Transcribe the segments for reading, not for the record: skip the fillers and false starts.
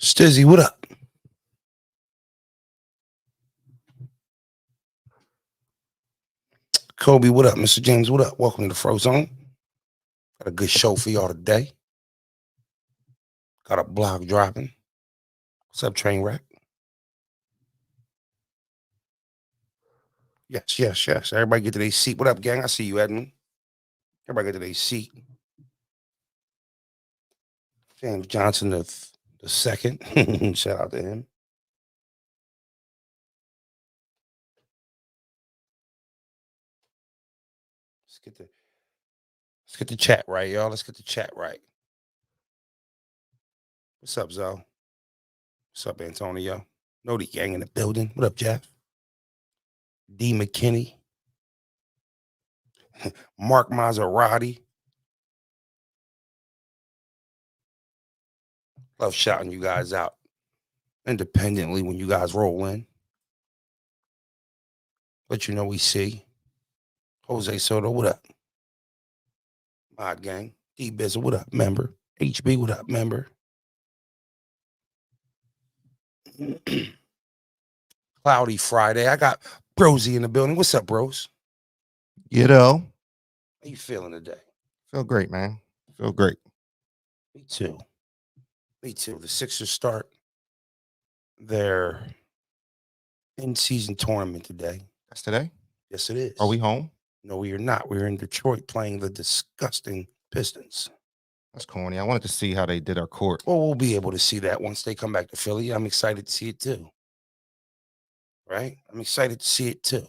Stizzy, what up? Kobe, what up? Mr. James, what up? Welcome to the Frozone. Got a good show for y'all today. Got a blog dropping. What's up, Trainwreck? Yes. Everybody get to their seat. What up, gang? I see you, Edmund. Everybody get to their seat. James Johnson the second. Shout out to him. Let's get the chat right, y'all. Let's get the chat right. What's up, Zoe? What's up, Antonio? Know the gang in the building. What up, Jeff? D. McKinney. Mark Maserati. Love shouting you guys out independently when you guys roll in. Let you know we see. Jose Soto, what up? Mod Gang. D Bizzle, what up, member? HB, what up, member? Cloudy Friday. I got Broze in the building. What's up, bros? You know, How you feeling today? feel great, man. Feel great. Me too. The Sixers start their in-season tournament today. That's today? Yes, it is. Are we home? No, we are not. We're in Detroit playing the disgusting Pistons. That's corny. I wanted to see how they did our court. Well, we'll be able to see that once they come back to Philly. I'm excited to see it too. Right? I'm excited to see it too.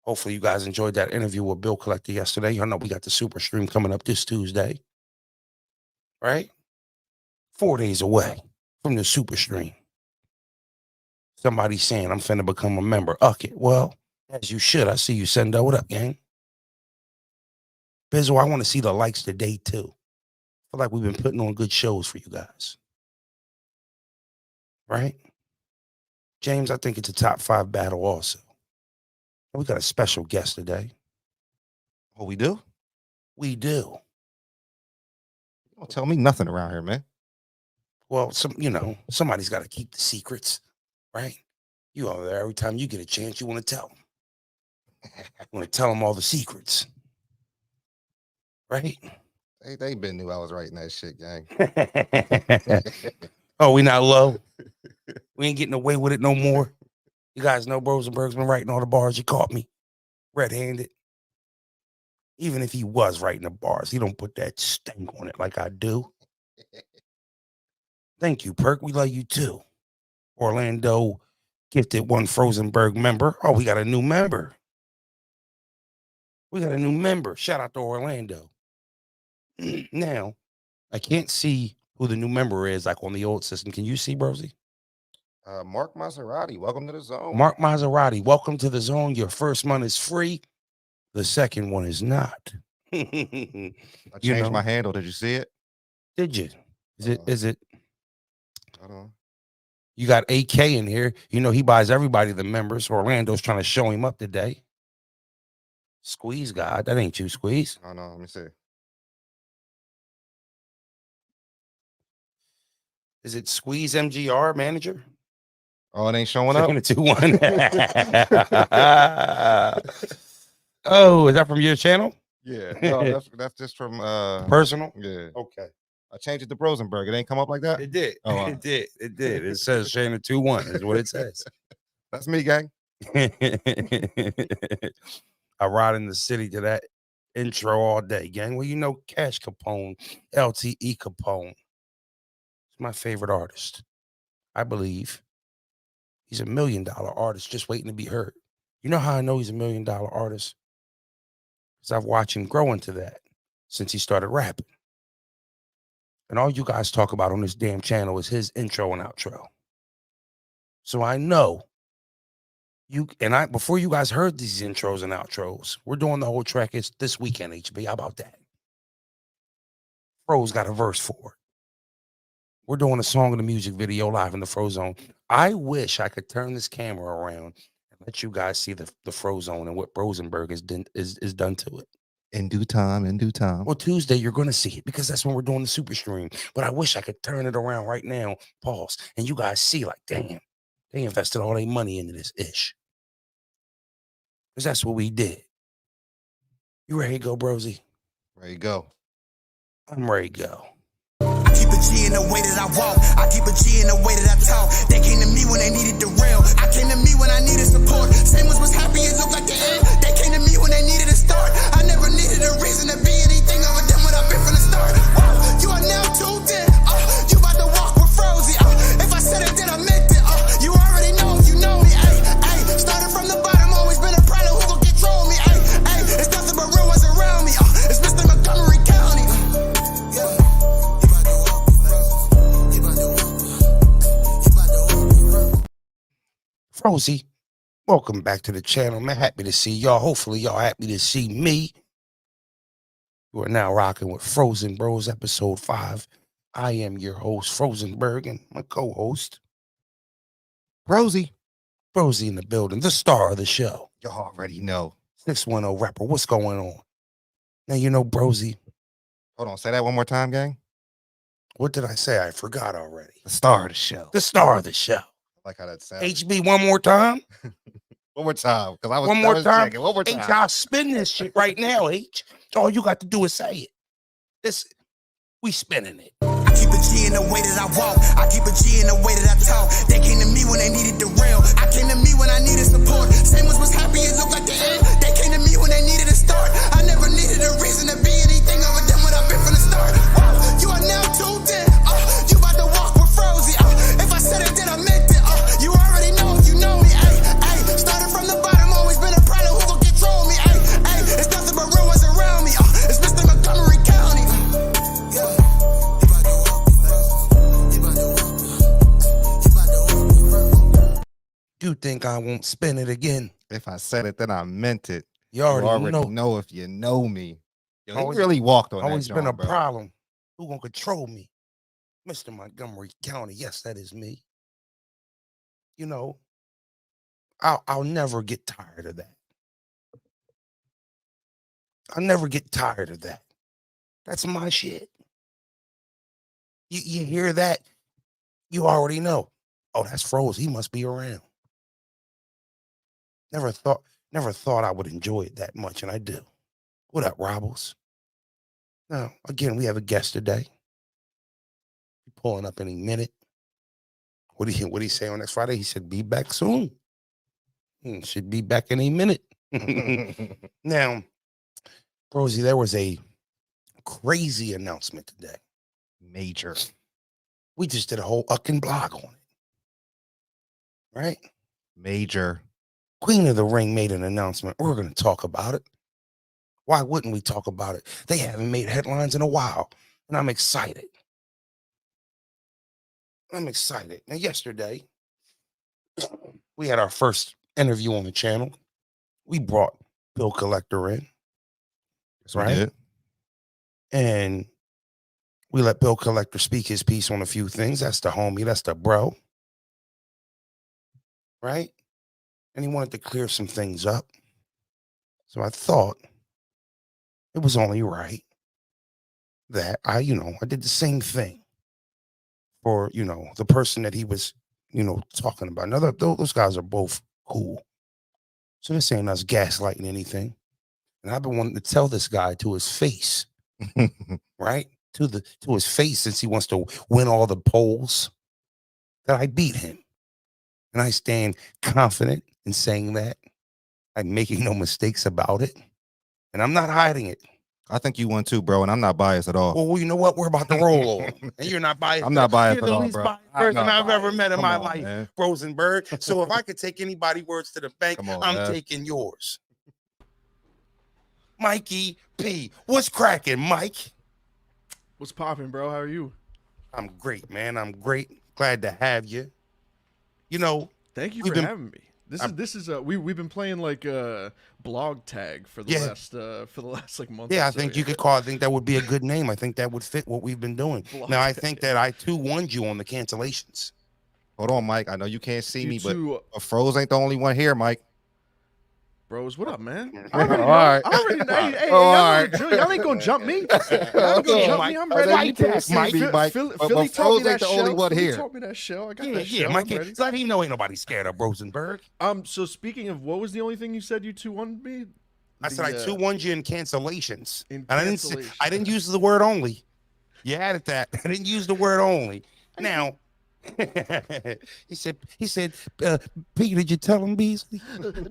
Hopefully you guys enjoyed that interview with Bill Collector yesterday. Y'all know we got the super stream coming up this Tuesday. Right? 4 days away from the super stream. Somebody's saying I'm finna become a member. Okay, well, as you should. I see you, Sendo. What up, gang? Bizzle, I want to see the likes today too. I feel like we've been putting on good shows for you guys. Right? James, I think it's a top 5 battle also. We got a special guest today. Oh, we do? We do. You don't tell me nothing around here, man. Well, somebody's got to keep the secrets, right? You over there, every time you get a chance, you want to tell them. You want to tell them all the secrets, right? They been knew I was writing that shit, gang. Oh, we not low? We ain't getting away with it no more? You guys know Rosenberg's been writing all the bars. You caught me red-handed. Even if he was writing the bars, he don't put that stank on it like I do. Thank you, Perk. We love you too. Orlando gifted one Frozenberg member. Oh, we got a new member. Shout out to Orlando. Now, I can't see who the new member is like on the old system. Can you see, Brozy? Mark Maserati, welcome to the zone. Mark Maserati, welcome to the zone. Your first month is free. The second one is not. I changed my handle. Did you see it? Did you? Is it? Hold on. You got AK in here. You know he buys everybody the members. Orlando's trying to show him up today. Squeeze God. That ain't you, Squeeze. Oh, no, let me see. Is it Squeeze MGR manager? Oh, it ain't showing up? 2-1. Oh, is that from your channel? Yeah. No, that's just from personal? Yeah. Okay. I changed it to Rosenberg. It ain't come up like that? It did. Oh, wow. It did. It says Shannon 2-1 is what it says. That's me, gang. I ride in the city to that intro all day, gang. Well, you know Cash Capone, LTE Capone. He's my favorite artist. I believe he's $1 million artist just waiting to be heard. You know how I know he's $1 million artist? Because I've watched him grow into that since he started rapping. And all you guys talk about on this damn channel is his intro and outro. So I know before you guys heard these intros and outros, we're doing the whole track. It's this weekend, HB. How about that? Froze got a verse for it. We're doing a song in the music video live in the Frozone. I wish I could turn this camera around and let you guys see the Frozone and what Rosenberg is done to it. In due time, in due time. Well, Tuesday, you're going to see it because that's when we're doing the super stream. But I wish I could turn it around right now, pause, and you guys see, like, damn, they invested all their money into this ish. Because that's what we did. You ready to go, Brozy? Ready to go. I'm ready to go. I keep a G in the way that I walk. I keep a G in the way that I talk. They came to me when they needed the rail. I came to me when I needed support. Same was happy, it looked like the end. They came to me when they needed a start. I never needed a reason to be anything other than what I've been from the start. You are now tuned in. You about to walk with Frozy. If I said it, then I meant it. You already know if you know me. Started from the bottom, always been a problem. Who gon' control me? It's nothing but real ones around me. It's Mr. Montgomery County. Frozy, welcome back to the channel, man. Happy to see y'all. Hopefully, y'all happy to see me. You are now rocking with Frozen Bros, episode 5. I am your host, Frozenberg, and my co-host, Broze. Brozy in the building, the star of the show. Y'all already know. 610 rapper, what's going on? Now, you know, Brozy. Hold on, say that one more time, gang. What did I say? I forgot already. The star of the show. The star of the show. I like how that sounds. HB, one more time. One more time. Because I was One more time. checking. One more time. H, I'll spin this shit right now, H. All you got to do is say it. We spinning it. I keep a G in the way that I walk. I keep a G in the way that I talk. They came to me when they needed the rail. I came to me when I needed support. Same was happy, it looked like the end. They came to me when they needed a start. I never needed a reason to be anything other than what I've been from the start. You are now tuned in. You about to walk with Frozy. If I said it, then I meant it. You already know if you know me. Started from the bottom, always been a problem. Who gon' control me? It's nothing but real ones around me. It's Mr. Montgomery County. You think I won't spin it again? If I said it, then I meant it. You already know if you know me. Yo, Always- he really walked on Always that been a joint, bro. problem. Who gonna control me? Mr. Montgomery County. Yes, that is me. You know, I'll never get tired of that. I'll never get tired of that. That's my shit. You hear that? You already know. Oh, that's Froze. He must be around. Never thought I would enjoy it that much, and I do. What up, Robbles? Now, again, we have a guest today. Pulling up any minute. What he say on next Friday? He said, be back soon. Should be back any minute. Now, Rosie, there was a crazy announcement today. Major. We just did a whole ucking blog on it. Right? Major. Queen of the Ring made an announcement. We're going to talk about it. Why wouldn't we talk about it? They haven't made headlines in a while, and I'm excited. Now, yesterday, we had our first interview on the channel. We brought Bill Collector in. Yes, we right? did. And we let Bill Collector speak his piece on a few things. That's the homie. That's the bro. Right? And he wanted to clear some things up. So I thought it was only right that I did the same thing for, the person that he was, talking about. Now, those guys are both cool. So this ain't us gaslighting anything. And I've been wanting to tell this guy to his face, right? To his face, since he wants to win all the polls, that I beat him. And I stand confident in saying that. I'm making no mistakes about it. And I'm not hiding it. I think you won too, bro, and I'm not biased at all. Well, you know what? We're about to roll on. And you're not biased. I'm not biased You're at the all, least bro. biased I'm person not I've ever biased. met in Come my on, life, man. Rosenberg. So if I could take anybody's words to the bank, Come on, I'm man. taking yours. Mikey P. What's cracking, Mike? What's popping, bro? How are you? I'm great, man. I'm great. Glad to have you. Thank you We've for been- having me. This is we've been playing like blog tag for the last like month. Yeah, or I so, think you could call. I think that would be a good name. I think that would fit what we've been doing. Now, I think that I too warned you on the cancellations. Hold on, Mike. I know you can't see You me, two- but Froze ain't the only one here, Mike. Broze, what up, man? All right. I already know. Hey, hey, All y'all, right. know the drill. Y'all ain't gonna jump me. Y'all ain't gonna jump me. I'm ready. You can't see me, Mike. Philly But taught me Broze that ain't the only shell. one Philly here. taught me that shell. I got Yeah, that yeah, shell. Mike. I'm ready. Let him know ain't nobody scared of Rosenberg. So speaking of, what was the only thing you said you 2-1 me? I said I 2-1 you in cancellations. In And cancellation. I didn't use the word only. You added that. I didn't use the word only. Now, he said, Pete, did you tell him Beasley?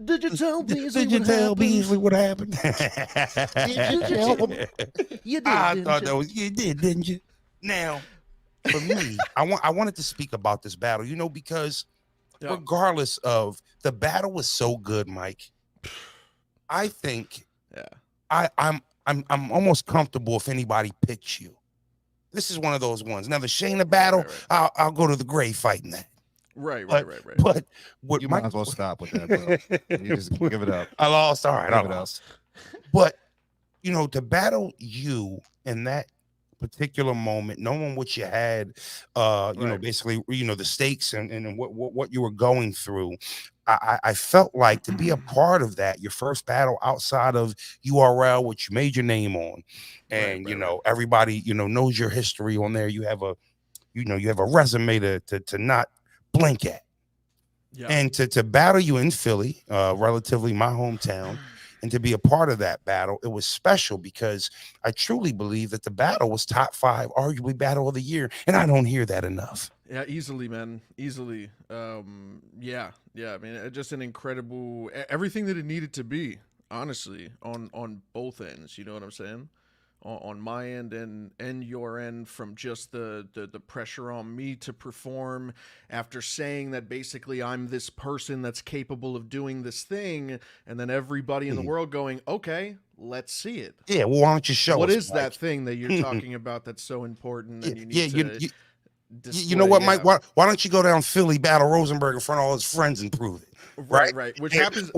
Did you tell Beasley Did you what tell happened? Beasley what happened? Did you tell him? You did, I didn't thought you? that was you did, didn't you? Now, for me, I wanted to speak about this battle, because Yeah. regardless of the battle was so good, Mike. I think I'm almost comfortable if anybody picks you. This is one of those ones. Now the Shayna battle, right. I'll go to the grave fighting that. Right. But what You Mike, might as well stop with that, bro. You just give it up. I lost. All right, I Give it up. lost. But to battle you in that particular moment, knowing what you had, basically, the stakes and what you were going through. I felt like to be a part of that, your first battle outside of URL, which you made your name on, and everybody knows your history on there. You have a resume to not blink at, and to battle you in Philly, relatively my hometown, and to be a part of that battle, it was special because I truly believe that the battle was top 5, arguably battle of the year, and I don't hear that enough. Yeah, easily, man. Easily. Yeah. I mean, just an incredible, everything that it needed to be, honestly, on both ends. You know what I'm saying? On my end and your end, from just the pressure on me to perform after saying that basically I'm this person that's capable of doing this thing, and then everybody in the world going, okay, let's see it. Yeah, well, why don't you show us? What is Mike? that thing that you're talking about that's so important and you need to display? You know what, Mike? Why don't you go down Philly, battle Rosenberg in front of all his friends and prove it? Right. Which happens,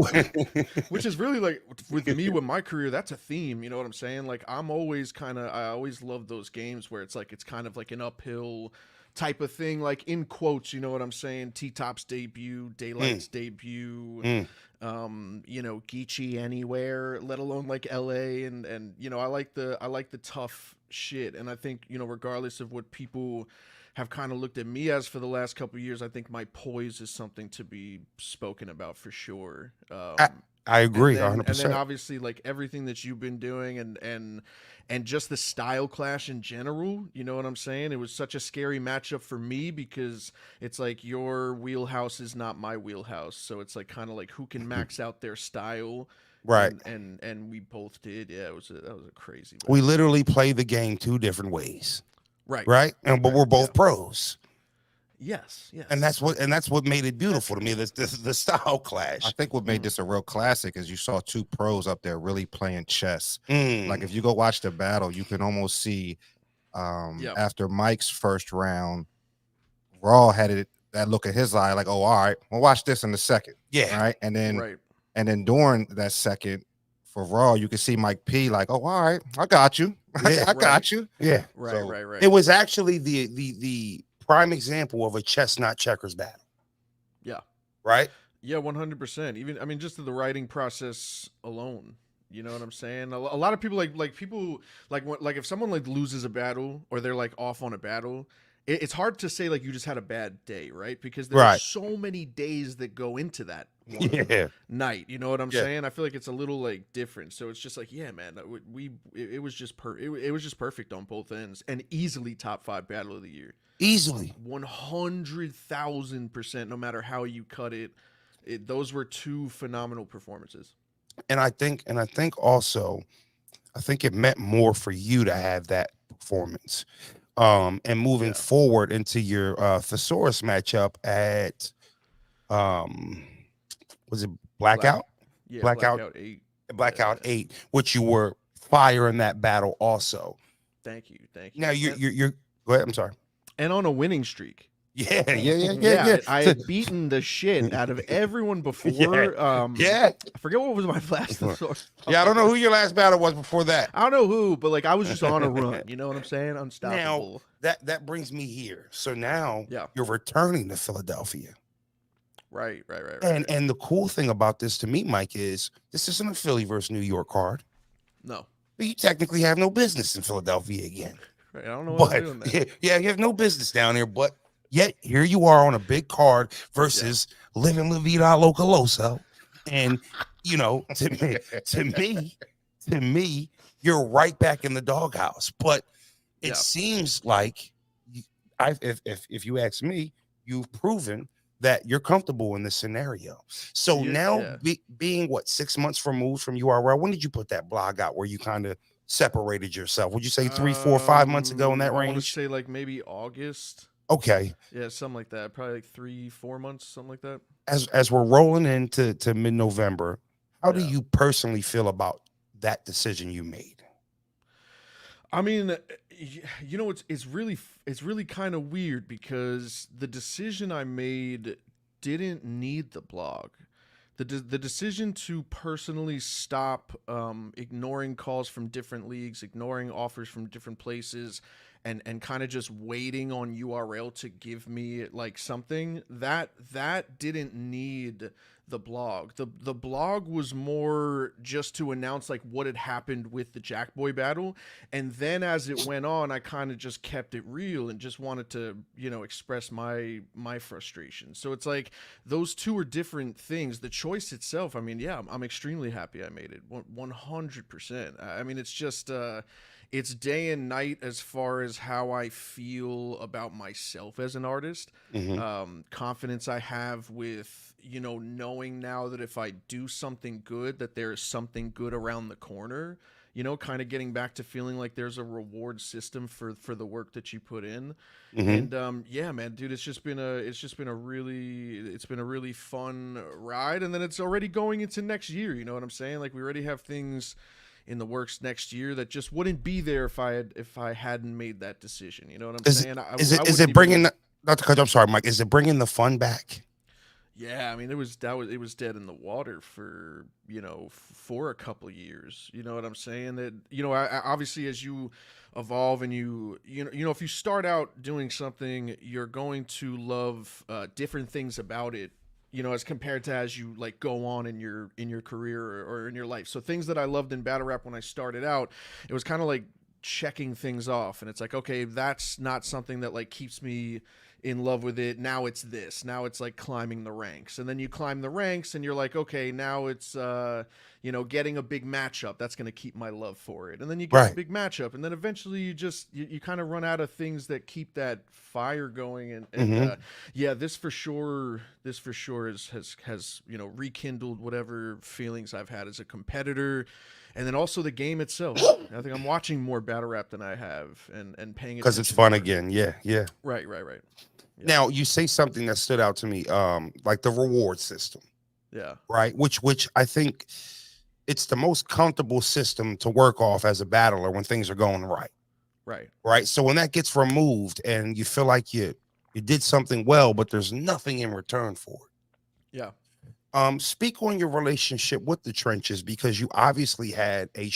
which is really like with me, with my career, that's a theme. You know what I'm saying? Like I always love those games where it's kind of like an uphill type of thing, like in quotes, you know what I'm saying? T-Top's debut, Daylight's debut, Geechee anywhere, let alone like LA, and I like the tough shit. And I think, regardless of what people have kind of looked at me as for the last couple of years, I think my poise is something to be spoken about for sure. I agree, 100%. And then obviously, like everything that you've been doing, and just the style clash in general. You know what I'm saying? It was such a scary matchup for me because it's like your wheelhouse is not my wheelhouse, so it's like kind of like who can max out their style. Right. And we both did. Yeah, that was a crazy match. We literally play the game 2 different ways. Right. But we're both pros. Yes. And that's what made it beautiful to me. The style clash. I think what made this a real classic is you saw 2 pros up there really playing chess. Like if you go watch the battle, you can almost see after Mike's first round, Raw had that look at his eye like, oh, all right, we'll watch this in a second. Yeah. Right. And then during that second for Raw, you can see Mike P like, oh, all right, I got you. I got you. Yeah. Right. It was actually the prime example of a chess not checkers battle. Yeah. Right? Yeah, 100%. Even just the writing process alone. You know what I'm saying? A lot of people like if someone like loses a battle or they're like off on a battle, it's hard to say like you just had a bad day, right? Because there's so many days that go into that one night. You know what I'm saying? I feel like it's a little like different. So it's just like, yeah, man, it was just perfect on both ends and easily top 5 battle of the year. Easily. 100,000%, no matter how you cut it. Those were 2 phenomenal performances. And I think also, I think it meant more for you to have that performance. And moving forward into your thesaurus matchup at was it Blackout? Blackout 8. Blackout 8, which you were fire in that battle also. Thank you. Now you're go ahead, I'm sorry. And on a winning streak. Yeah. I had beaten the shit out of everyone before. I forget what was my last thesaurus. I don't know who your last battle was before that. I don't know who, but like I was just on a run. You know what I'm saying? Unstoppable. Now that brings me here. So now you're returning to Philadelphia. Right. And the cool thing about this to me, Mike, is this isn't a Philly versus New York card. No. But you technically have no business in Philadelphia again. Right. I don't know what I'm doing there. Yeah, you have no business down there. But yet here you are on a big card versus Living La Vida Localoso. And to me, you're right back in the doghouse. But it seems like if you ask me, you've proven that you're comfortable in this scenario. So now being 6 months removed from URL, when did you put that blog out where you kind of separated yourself? Would you say 3, 4, 5 months ago in that range? I want to say like maybe August. Okay. Yeah, something like that. Probably like 3, 4 months, something like that. As we're rolling into mid-November, how do you personally feel about that decision you made? I mean, it's really kind of weird because the decision I made didn't need the blog. The decision to personally stop ignoring calls from different leagues, ignoring offers from different places, and kind of just waiting on URL to give me like something that didn't need the blog. The blog was more just to announce like what had happened with the Jackboy battle, and then as it went on, I kind of just kept it real and just wanted to express my frustration. So it's like those two are different things. The choice itself, I mean, yeah, I'm extremely happy I made it 100%. I mean, it's just it's day and night as far as how I feel about myself as an artist. Confidence I have with knowing now that if I do something good, that there's something good around the corner. Kind of getting back to feeling like there's a reward system for the work that you put in. And yeah, man, dude, it's been a really fun ride. And then it's already going into next year. You know what I'm saying? Like we already have things in the works next year that just wouldn't be there if I hadn't made that decision. You know what I'm saying? Is it bringing? Not to cut you, I'm sorry, Mike. Is it bringing the fun back? Yeah, I mean it was dead in the water for for a couple of years. You know what I'm saying? That I obviously as you evolve and if you start out doing something, you're going to love different things about it. As compared to as you like go on in your career or in your life. So things that I loved in battle rap when I started out, it was kind of like checking things off, and it's like, okay, that's not something that like keeps me in love with it. Now it's this. Now it's like climbing the ranks, and then you climb the ranks, and you're like, okay, now it's getting a big matchup. That's going to keep my love for it, and then you get a big matchup, and then eventually you kind of run out of things that keep that fire going. And yeah, this for sure has rekindled whatever feelings I've had as a competitor. And then also the game itself. I think I'm watching more battle rap than I have and paying attention. Because it's fun again. Yeah. Right. Yeah. Now, you say something that stood out to me, like the reward system. Yeah. Right? Which I think it's the most comfortable system to work off as a battler when things are going right. Right. So when that gets removed and you feel like you did something well, but there's nothing in return for it. Yeah. Speak on your relationship with the trenches, because you obviously had a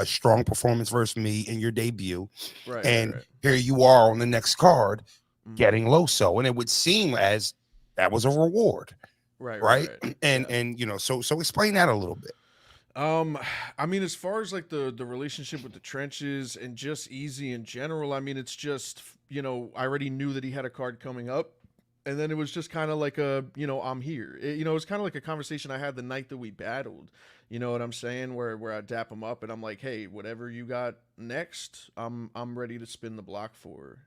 strong performance versus me in your debut, and here you are on the next card getting Loso, and it would seem as that was a reward, right? And so explain that a little bit. I mean, as far as like the relationship with the trenches and just Easy in general, I mean, it's just I already knew that he had a card coming up. And then it was just kind of like I'm here. It was kind of like a conversation I had the night that we battled. You know what I'm saying? Where I dap him up and I'm like, hey, whatever you got next, I'm ready to spin the block for.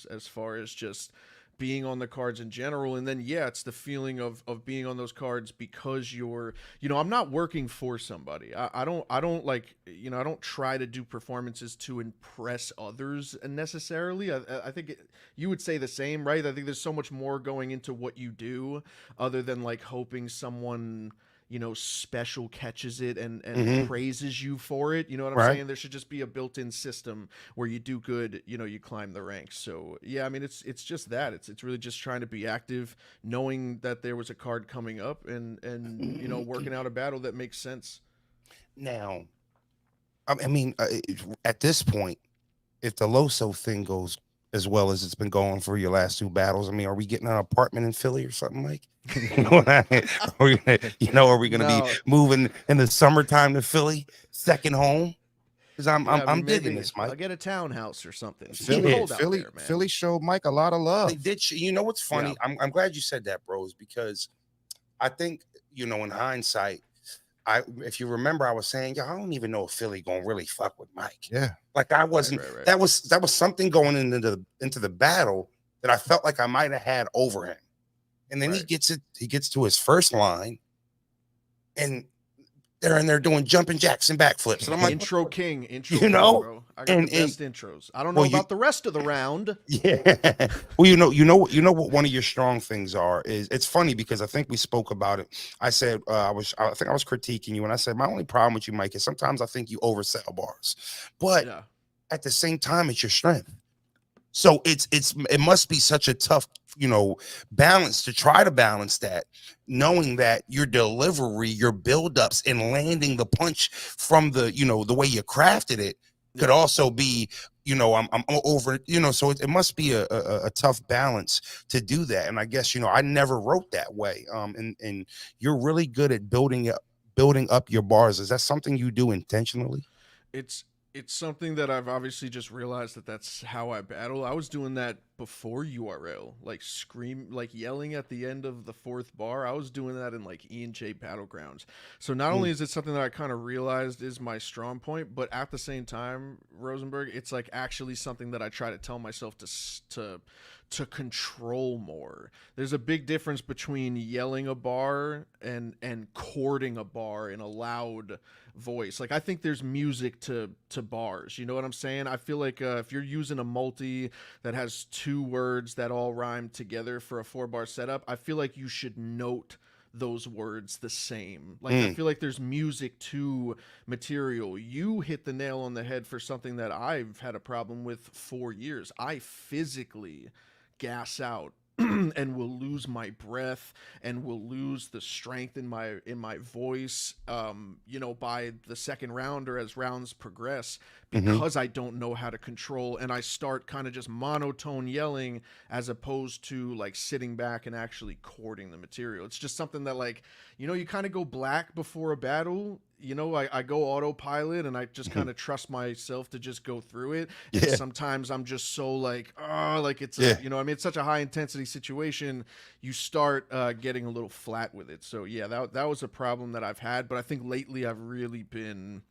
As far as just being on the cards in general. And then it's the feeling of being on those cards because you're I'm not working for somebody. I don't like I don't try to do performances to impress others necessarily. I think you would say the same, right? I think there's so much more going into what you do other than like hoping someone special catches it and praises you for it. You know what I'm saying? There should just be a built-in system where you do good, you climb the ranks. So yeah, I mean, it's just that it's really just trying to be active, knowing that there was a card coming up and working out a battle that makes sense. Now, I mean, at this point, if the Loso thing goes as well as it's been going for your last 2 battles? I mean, are we getting an apartment in Philly or something, Mike? Are we gonna be moving in the summertime to Philly, second home? Because I'm digging this, Mike. I'll get a townhouse or something. Philly showed Mike a lot of love. They did. You know what's funny? Yeah. I'm glad you said that, Broze, because I think, in hindsight, if you remember, I was saying, I don't even know if Philly gonna really fuck with Mike. Yeah, like I wasn't. Right. That was something going into the battle that I felt like I might have had over him, and then he gets to his first line, and they're in there doing jumping jacks and backflips, and I'm like, intro king, bro. I got the best intros. I don't know about the rest of the round. Yeah. Well, you know what one of your strong things are is, it's funny because I think we spoke about it. I said I think I was critiquing you, and I said my only problem with you, Mike, is sometimes I think you oversell bars, but at the same time, it's your strength. So it must be such a tough, balance to try to balance that, knowing that your delivery, your buildups, and landing the punch from the way you crafted it could also be, I'm over, so it must be a tough balance to do that. And I guess, I never wrote that way. And you're really good at building up your bars. Is that something you do intentionally? It's something that I've obviously just realized that's how I battle. I was doing that before URL, like yelling at the end of the 4th bar. I was doing that in like E&J Battlegrounds. So not only is it something that I kind of realized is my strong point, but at the same time, Rosenberg, it's like actually something that I try to tell myself to control more. There's a big difference between yelling a bar and chording a bar in a loud voice. Like, I think there's music to bars, you know what I'm saying? I feel like if you're using a multi that has 2 words that all rhyme together for a 4-bar setup, I feel like you should note those words the same. Like, I feel like there's music to material. You hit the nail on the head for something that I've had a problem with for years. I physically gas out and will lose my breath and will lose the strength in my voice by the second round or as rounds progress, because I don't know how to control, and I start kind of just monotone yelling as opposed to like sitting back and actually chording the material. It's just something that you kind of go black before a battle. I go autopilot and I just kind of trust myself to just go through it. And sometimes I'm just so it's it's such a high intensity situation. You start getting a little flat with it. So that was a problem that I've had. But I think lately I've really been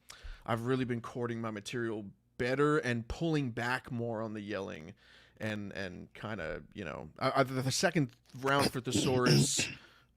courting my material better and pulling back more on the yelling and kind of, the second round for Thesaurus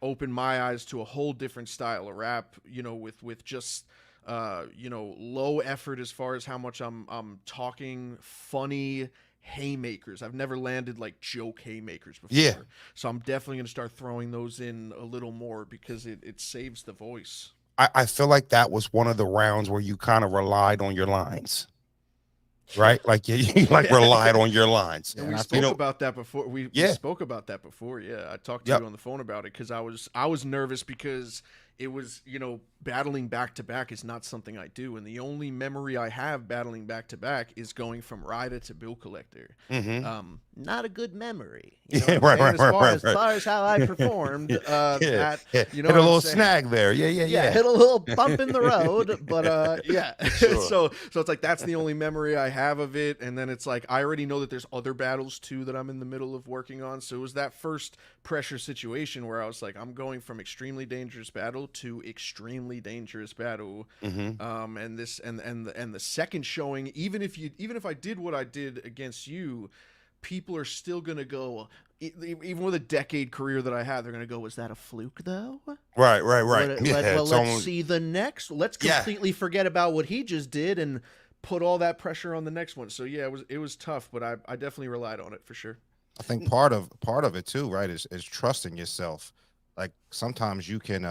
opened my eyes to a whole different style of rap, with just low effort as far as how much I'm talking funny haymakers. I've never landed like joke haymakers before. So I'm definitely going to start throwing those in a little more because it saves the voice. I feel like that was one of the rounds where you kind of relied on your lines. Right, like you relied on your lines. And we spoke about that before. We spoke about that before. Yeah, I talked to you on the phone about it because I was nervous because it was, battling back to back is not something I do, and the only memory I have battling back to back is going from Ryder to Bill Collector. Not a good memory. As far as how I performed. Hit a little snag there. Yeah. Hit a little bump in the road, but So it's like that's the only memory I have of it, and then it's like I already know that there's other battles too that I'm in the middle of working on. So it was that first pressure situation where I was like, I'm going from extremely dangerous battle to extremely dangerous battle, and the second showing, even if I did what I did against you, people are still gonna go, even with a decade career that I had, they're gonna go, was that a fluke though? Right. Let's see the next. Let's completely forget about what he just did and put all that pressure on the next one. So it was tough, but I definitely relied on it for sure. I think part of it too, right, is trusting yourself. Like sometimes you can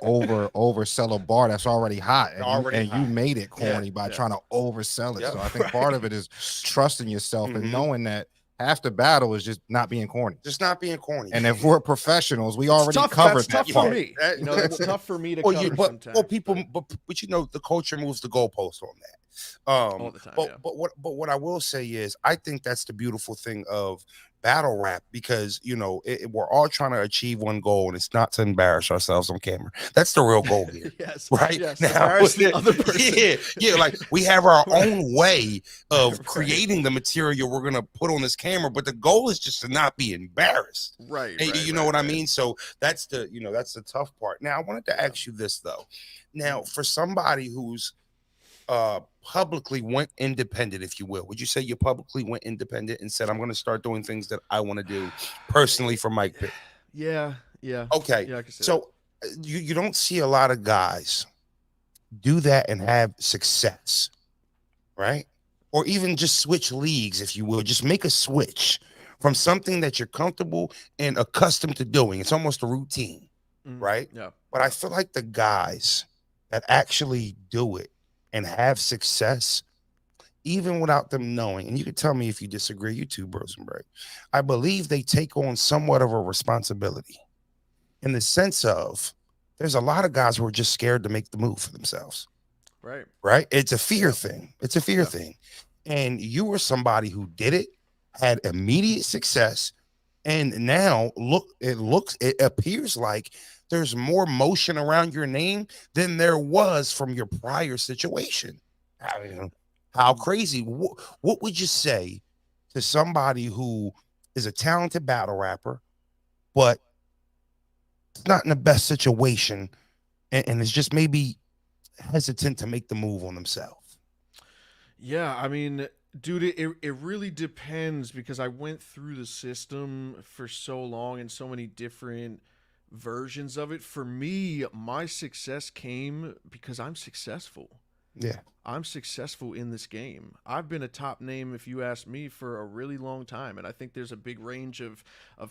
oversell a bar that's already hot, and you made it corny by trying to oversell it. So I think part of it is trusting yourself and knowing that half the battle is just not being corny. And if we're professionals, we already covered that part. For me. It's tough for me to cover sometimes. But the culture moves the goalpost on that. All the time. But what I will say is, I think that's the beautiful thing of battle rap, because we're all trying to achieve one goal, and it's not to embarrass ourselves on camera. That's the real goal here. Yes, right yes, now, embarrass the other person. yeah, like we have our own way of creating the material we're gonna put on this camera, but the goal is just to not be embarrassed. Right. You know what I mean? So that's the tough part. Now I wanted to ask you this though. Now, for somebody who's publicly went independent, if you will, would you say you publicly went independent and said, I'm going to start doing things that I want to do personally for Mike P? Yeah. Okay. Yeah, I can see so you don't see a lot of guys do that and have success, right? Or even just switch leagues, if you will. Just make a switch from something that you're comfortable and accustomed to doing. It's almost a routine, right? Yeah. But I feel like the guys that actually do it and have success, even without them knowing, and you can tell me if you disagree, you too, Broze, I believe they take on somewhat of a responsibility in the sense of there's a lot of guys who are just scared to make the move for themselves. Right? It's a fear thing. It's a fear thing. And you were somebody who did it, had immediate success, and now it appears like there's more motion around your name than there was from your prior situation. I mean, how crazy. What would you say to somebody who is a talented battle rapper, but it's not in the best situation and is just maybe hesitant to make the move on themselves? Yeah, I mean, dude, it really depends, because I went through the system for so long and so many different versions of it. For me, my success came because I'm successful. Yeah. I'm successful in this game. I've been a top name, if you ask me, for a really long time. And I think there's a big range of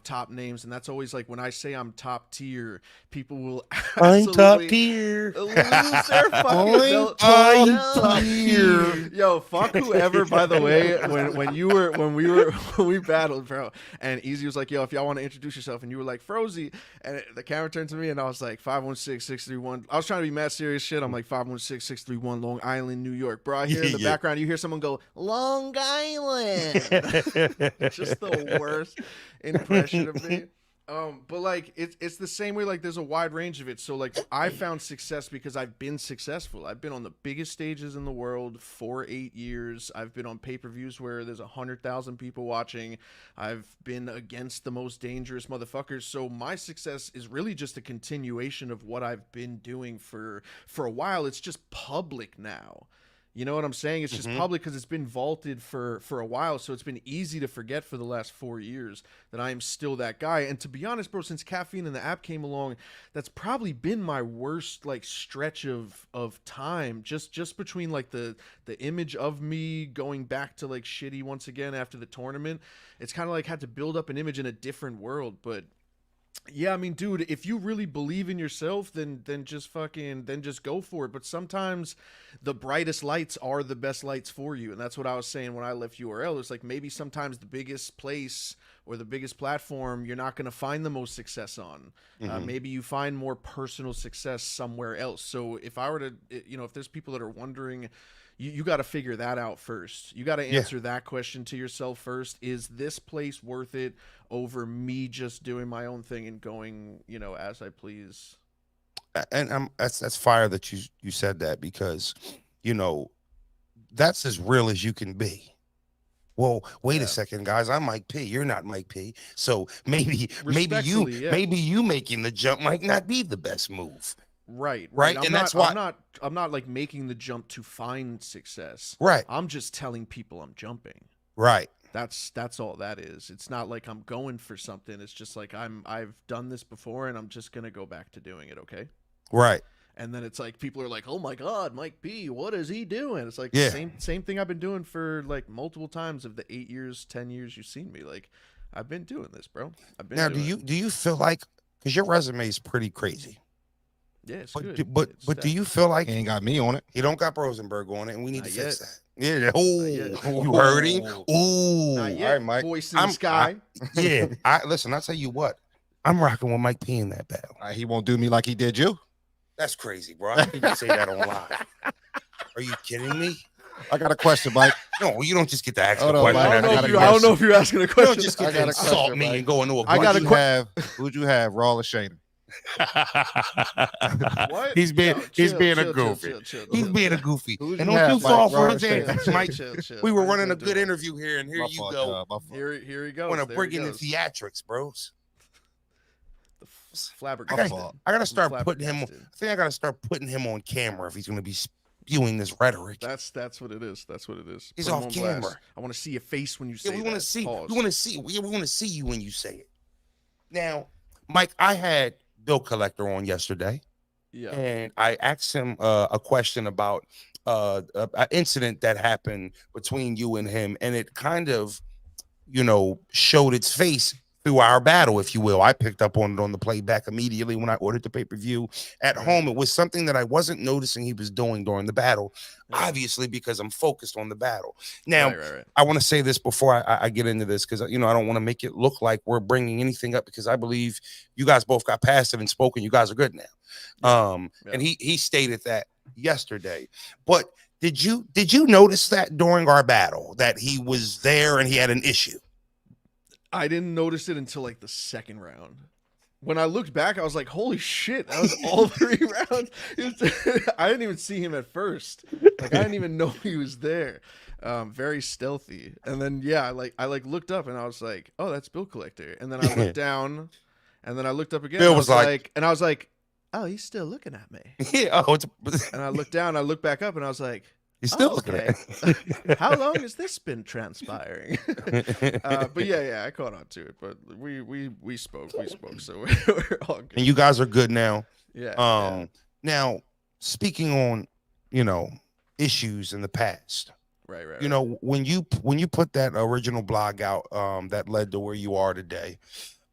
top names. And that's always like when I say I'm top tier, people will I'm top tier. Lose their fucking top tier. Yo, fuck whoever, by the way, when we battled, bro. And Easy was like, yo, if y'all want to introduce yourself, and you were like, Frozy. And the camera turned to me and I was like, 516-631. I was trying to be mad serious shit. I'm like, 516-631 Long Island, New York, bro. I hear in the background, you hear someone go, Long Island. Just the worst impression of me. But like it's the same way. Like there's a wide range of it. So like I found success because I've been successful. I've been on the biggest stages in the world for 8 years. I've been on pay-per-views where there's 100,000 people watching. I've been against the most dangerous motherfuckers. So my success is really just a continuation of what I've been doing for a while. It's just public now. You know what I'm saying? It's just public because it's been vaulted for a while. So it's been easy to forget for the last 4 years that I am still that guy. And to be honest, bro, since Caffeine and the app came along, that's probably been my worst like stretch of time. Just between like the image of me going back to like shitty once again after the tournament. It's kind of like had to build up an image in a different world. But yeah, I mean, dude, if you really believe in yourself, then just go for it. But sometimes the brightest lights are the best lights for you. And that's what I was saying when I left URL. It's like maybe sometimes the biggest place or the biggest platform you're not going to find the most success on. Maybe you find more personal success somewhere else. So if I were to, if there's people that are wondering, you got to figure that out first. You got to answer that question to yourself first. Is this place worth it over me just doing my own thing and going, as I please? And that's fire that you said that, because, that's as real as you can be. Well, wait a second, guys. I'm Mike P. You're not Mike P. So maybe you making the jump might not be the best move. Right. And that's why I'm not like making the jump to find success. Right. I'm just telling people I'm jumping. Right. That's all that is. It's not like I'm going for something. It's just like I've done this before and I'm just gonna go back to doing it. Okay. Right. And then it's like people are like, "Oh my God, Mike P, what is he doing?" It's like same thing I've been doing for like multiple times of the 8 years, 10 years you've seen me. Like I've been doing this, bro. I've been. Now, do you feel like, because your resume is pretty crazy? Yeah, it's but good. But do you feel like he ain't got me on it? He don't got Rosenberg on it, and we need to fix that. Yeah. Oh, you heard him? Ooh. Not yet. All right, Mike. Voice in the sky. Listen, I'll tell you what. I'm rocking with Mike P in that battle. He won't do me like he did you. That's crazy, bro. I think you say that on live. Are you kidding me? I got a question, Mike. No, you don't just get to ask Hold a on, question. Mike. I don't know if you're asking a You question. don't just get I to got a insult question, me Mike. and go into a I got question. Who'd you have, Raw or Shayna? What? He's being a goofy. He's being a goofy. Who'd And you don't you have, fall Mike, for Raw his or Shayna? antics, Mike. We were running a good doing? interview here, and here My you fault, go. my fault. Here he goes. Want to There bring he in the goes. theatrics, bros. Flabbergasted. I gotta start putting him. I Flabbergasted. think I gotta start putting him on camera if he's gonna be spewing this rhetoric. That's what it is. That's what it is. He's Put him off on camera. blast. I want to see your face when you say Yeah, we want to that. see. Pause. We want to see. We want to see you when you say it. Now, Mike, I had Bill Collector on yesterday, and I asked him a question about an incident that happened between you and him, and it kind of, showed its face through our battle, if you will. I picked up on it on the playback immediately when I ordered the pay-per-view at home. It was something that I wasn't noticing he was doing during the battle, obviously, because I'm focused on the battle. Now, I want to say this before I get into this, because, I don't want to make it look like we're bringing anything up, because I believe you guys both got past it and spoken. You guys are good now. And he stated that yesterday. But did you notice that during our battle that he was there and he had an issue? I didn't notice it until like the second round. When I looked back, I was like, holy shit, that was all 3 rounds. I didn't even see him at first. Like, I didn't even know he was there. Very stealthy. And then, I looked up and I was like, oh, that's Bill Collector. And then I looked down and then I looked up again. Bill was like, oh, he's still looking at me. Yeah. And I looked down, I looked back up and I was like, he's still looking at me. How long has this been transpiring? But I caught on to it. But we spoke, so we're all good. And you guys are good now. Yeah. Now, speaking on, issues in the past. Right. When you put that original blog out, that led to where you are today,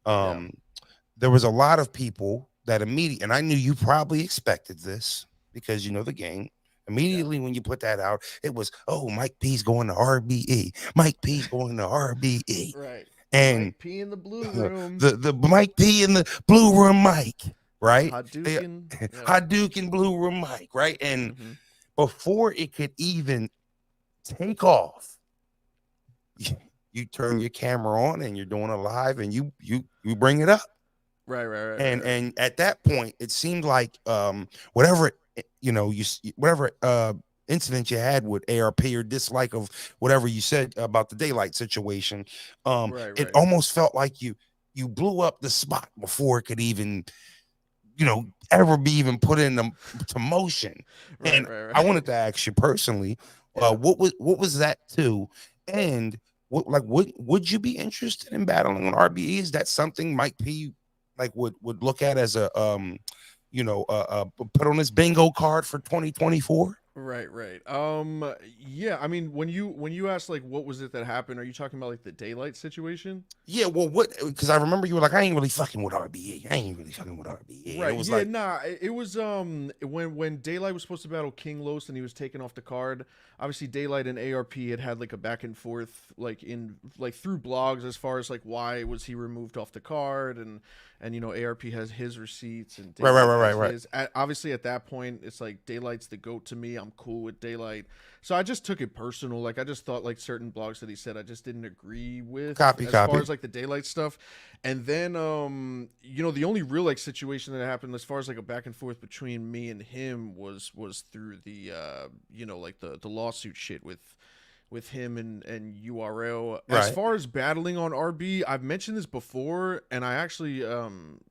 there was a lot of people that immediately, and I knew you probably expected this because you know the game. Immediately when you put that out, it was, oh, Mike P's going to RBE. Mike P's going to RBE. Right. And Mike P in the blue room. The Mike P in the blue room Mike, right? Hadouken blue room Mike, right? And before it could even take off, you turn your camera on and you're doing a live and you bring it up. Right. And at that point, it seemed like whatever incident you had with ARP or dislike of whatever you said about the daylight situation, it almost felt like you blew up the spot before it could even, ever be even put into motion. Right. I wanted to ask you personally, what was that too? And would you be interested in battling on RBE? Is that something Mike P would look at as a put on his bingo card for 2024? Right. Yeah. I mean, when you asked what was it that happened, are you talking about the daylight situation? Yeah. Well, because I remember you were like, I ain't really fucking with RBE. Right. It was it was when Daylight was supposed to battle King Los and he was taken off the card. Obviously, Daylight and ARP had a back and forth through blogs as far as why was he removed off the card and ARP has his receipts and right. Obviously, at that point, it's Daylight's the GOAT to me. I'm cool with Daylight, so I just took it personal. I just thought certain blogs that he said I just didn't agree with far as the Daylight stuff. And then the only real situation that happened as far as a back and forth between me and him was through the the lawsuit shit with him and URL. As far as battling on RB, I've mentioned this before, and I actually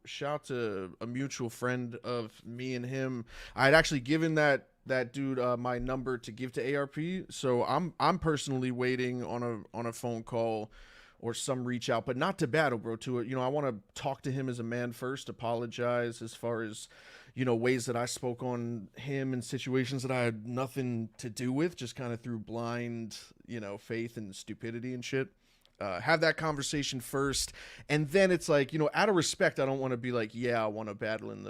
shout to a mutual friend of me and him. I had actually given that dude my number to give to ARP, so I'm personally waiting on a phone call or some reach out, but not to battle, bro. To it, I want to talk to him as a man first, apologize as far as ways that I spoke on him in situations that I had nothing to do with, just kind of through blind, faith and stupidity and shit. Have that conversation first, and then it's out of respect, I don't want to be I want to battle in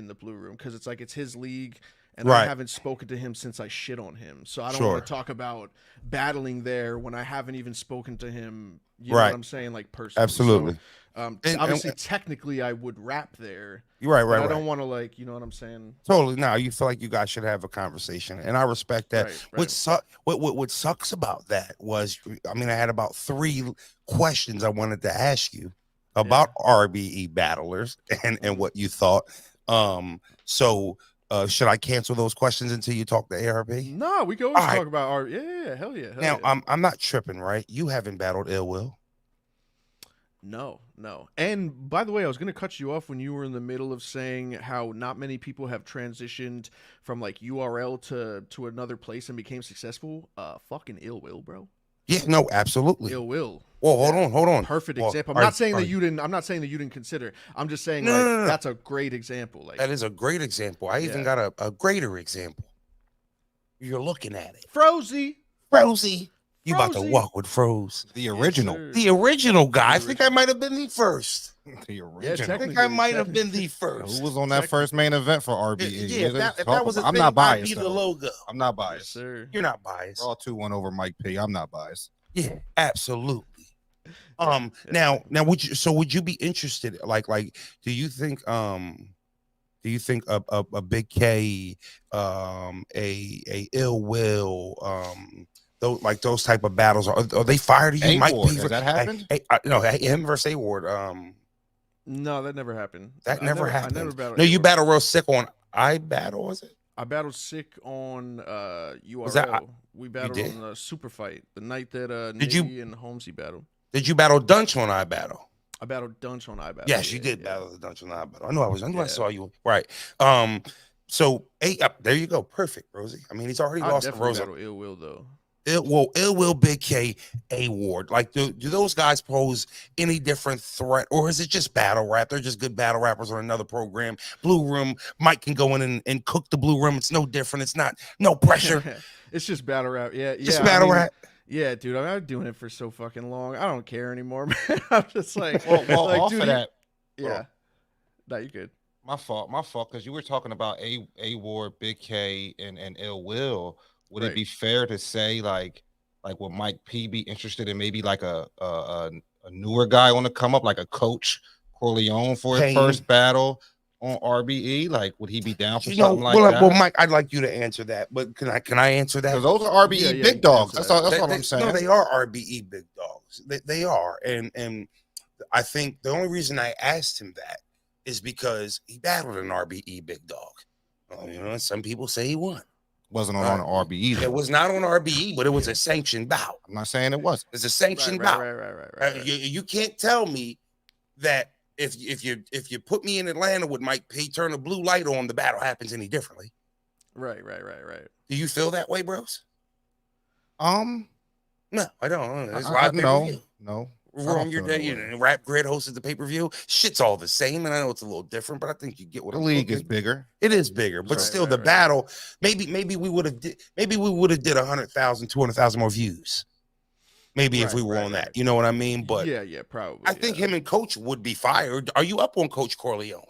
the blue room, because it's his league, and I haven't spoken to him since I shit on him, so I don't want to talk about battling there when I haven't even spoken to him. You know what I'm saying? Personally. Absolutely. Obviously, technically, I would rap there. Right. I don't want to, like, you know what I'm saying? Totally. No, you feel like you guys should have a conversation, and I respect that. Right. What sucks about that was, I mean, I had about 3 questions I wanted to ask you about RBE battlers and what you thought. So should I cancel those questions until you talk to ARB? No, we can always talk about hell yeah. Now I'm not tripping, right? You haven't battled Ill Will. No. And by the way, I was going to cut you off when you were in the middle of saying how not many people have transitioned from like URL to another place and became successful. Fucking Ill Will, bro. Yeah, no, absolutely. Ill Will. Well, hold on. Perfect example. I'm not saying that you didn't consider. I'm just saying that's a great example. Like, that is a great example. I even got a greater example. You're looking at it. Broze. You about to walk with Froze. The original. Yes, the original guy. I think I might have been the first. The original. I think I might have been the first. Who was on that first main event for RBE? Yeah, if that was a I'm thing, not biased. I'd be the logo. I'm not biased. Yes, sir. You're not biased. We're all 2-1 over Mike P. I'm not biased. Yeah, absolutely. Now would you be interested? Like, do you think a Big K, a Ill Will, those type of battles are they fired to you? Mike P. Has that happened? No, him versus A-Ward. No, that never happened. That never happened. I never battled. No, you battled real sick on iBattle, was it? I battled sick on URL. We battled on the Super Fight the night that Nitty and Holmesy battled. Did you battle Dunch on iBattle? I battled Dunch on iBattle. Yes, you did battle the Dunch on iBattle. I knew I saw you. Right. So there you go. Perfect, Rosie. I mean, he's already lost to Rosie. Ill Will though. Ill Will, Big K, A-Ward. Like, do those guys pose any different threat, or is it just battle rap? They're just good battle rappers on another program. Blue Room, Mike can go in and cook the Blue Room. It's no different. It's no pressure. It's just battle rap. Yeah, just battle rap. Yeah, dude, I've been doing it for so fucking long. I don't care anymore, man. I'm just like, well like, off dude, of that. Yeah, no, you good. My fault, because you were talking about A-Ward, Big K, and Ill Will. Would it be fair to say like would Mike P be interested in maybe like a newer guy on the come up, like a Coach Corleone for his first battle on RBE? Like, would he be down for something like that? Well, Mike, I'd like you to answer that, but can I answer that? Because those are RBE big dogs. That's all I'm saying. No, they are RBE big dogs. They are, and I think the only reason I asked him that is because he battled an RBE big dog. You know, some people say he won. Wasn't on RBE. It was not on RBE, but it was a sanctioned bout. I'm not saying it was. It's a sanctioned bout. Right. You can't tell me that if you put me in Atlanta with Mike P, turn a blue light on, the battle happens any differently. Right. Do you feel that way, bros? No, I don't. It's live pay-per-view. No. We're on your day, and Rap Grid hosted the pay-per-view. Shit's all the same, and I know it's a little different, but I think you get what the league is bigger. It is bigger, but still, the battle. Maybe we would have did 100,000, 200,000 more views. Maybe if we were on that, you know what I mean? But yeah, probably. I think him and Coach would be fired. Are you up on Coach Corleone?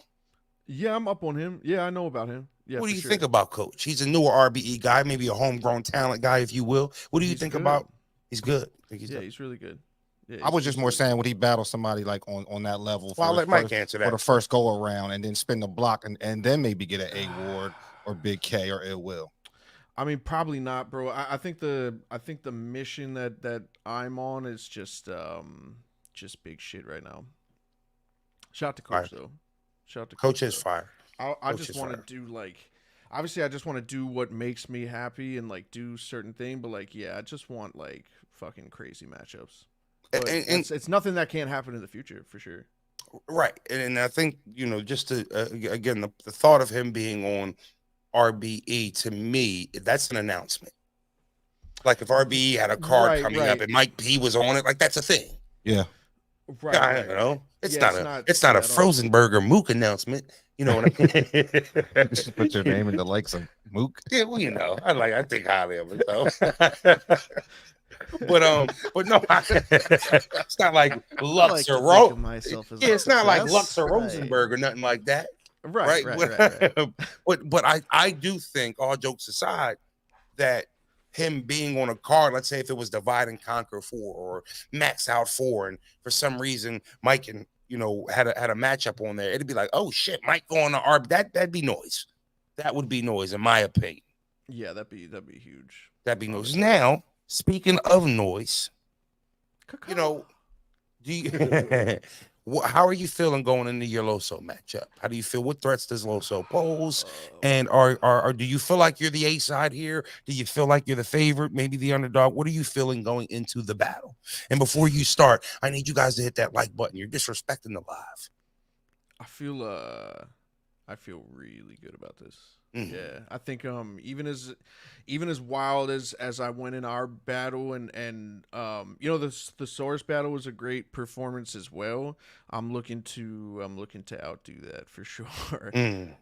Yeah, I'm up on him. Yeah, I know about him. Yeah. What do you think about Coach? He's a newer RBE guy, maybe a homegrown talent guy, if you will. What do you think about? He's good. He's really good. Yeah, I was just more saying, would he battle somebody like on that level? Well, I'll let Mike answer that for the first go around, and then spin the block, and then maybe get an A-Ward or Big K or Ill Will. I mean, probably not, bro. I think the mission that I'm on is just big shit right now. Shout out to Coach though. Shout out to Coach is fire. I just want to do like, obviously, I just want to do what makes me happy and like do certain thing, but like, yeah, I just want like fucking crazy matchups. And it's nothing that can't happen in the future for sure. Right. And I think, just to, again, the thought of him being on RBE, to me, that's an announcement. Like if RBE had a card coming up and Mike P was on it, like that's a thing. Yeah. Right. I don't know. It's not a Frozenberger Mook announcement. You know what I mean? Just put your name in the likes of Mook. Yeah, well, I think highly of it though. But no, it's not like Lux or Rose. Yeah, it's not like Lux or Rosenberg or nothing like that. Right. But I do think, all jokes aside, that him being on a card, let's say if it was Divide and Conquer 4 or Max Out 4, and for some reason Mike and had a matchup on there, it'd be like, oh shit, Mike going to RB. That'd be noise. That would be noise, in my opinion. Yeah, that'd be huge. That'd be noise. Now, speaking of noise, do you how are you feeling going into your Loso matchup? How do you feel? What threats does Loso pose? And are do you feel like you're the A side here? Do you feel like you're the favorite, maybe the underdog? What are you feeling going into the battle? And before you start, I need you guys to hit that like button. You're disrespecting the live. I feel really good about this. Yeah, I think even as wild as I went in our battle and the Source battle was a great performance as well. I'm looking to outdo that for sure.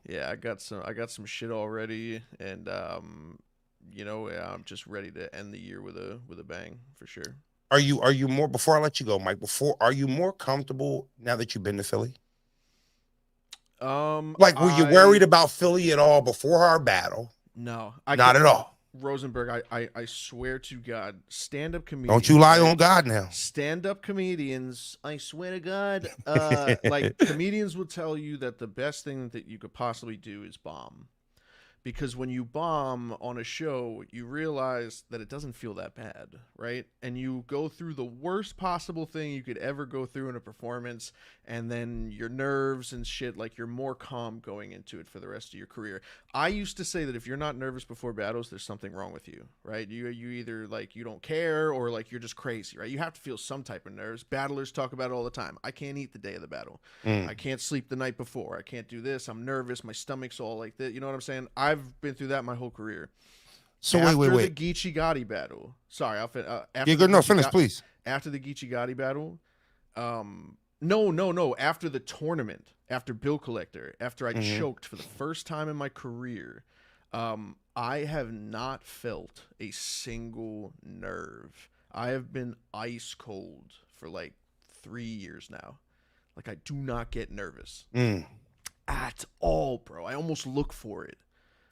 Yeah, I got some shit already, and I'm just ready to end the year with a bang for sure. Are you more, before I let you go, Mike? Are you more comfortable now that you've been to Philly? Were you worried about Philly at all before our battle? No, not at all. Rosenberg, I swear to God, stand-up comedians. Don't you lie on God now. Stand-up comedians, I swear to God, like comedians will tell you that the best thing that you could possibly do is bomb. Because when you bomb on a show, you realize that it doesn't feel that bad, right? And you go through the worst possible thing you could ever go through in a performance, and then your nerves and shit, like you're more calm going into it for the rest of your career. I used to say that if you're not nervous before battles, there's something wrong with you, right? You either like you don't care or like you're just crazy, right? You have to feel some type of nerves. Battlers talk about it all the time. I can't eat the day of the battle. I can't sleep the night before. I can't do this. I'm nervous. My stomach's all like that. You know what I'm saying? I've been through that my whole career. So after wait. the Geechee Gotti battle. Sorry, finish, please. After the Geechee Gotti battle, no. After the tournament, after Bill Collector, after I choked for the first time in my career, I have not felt a single nerve. I have been ice cold for like 3 years now. Like I do not get nervous at all, bro. I almost look for it.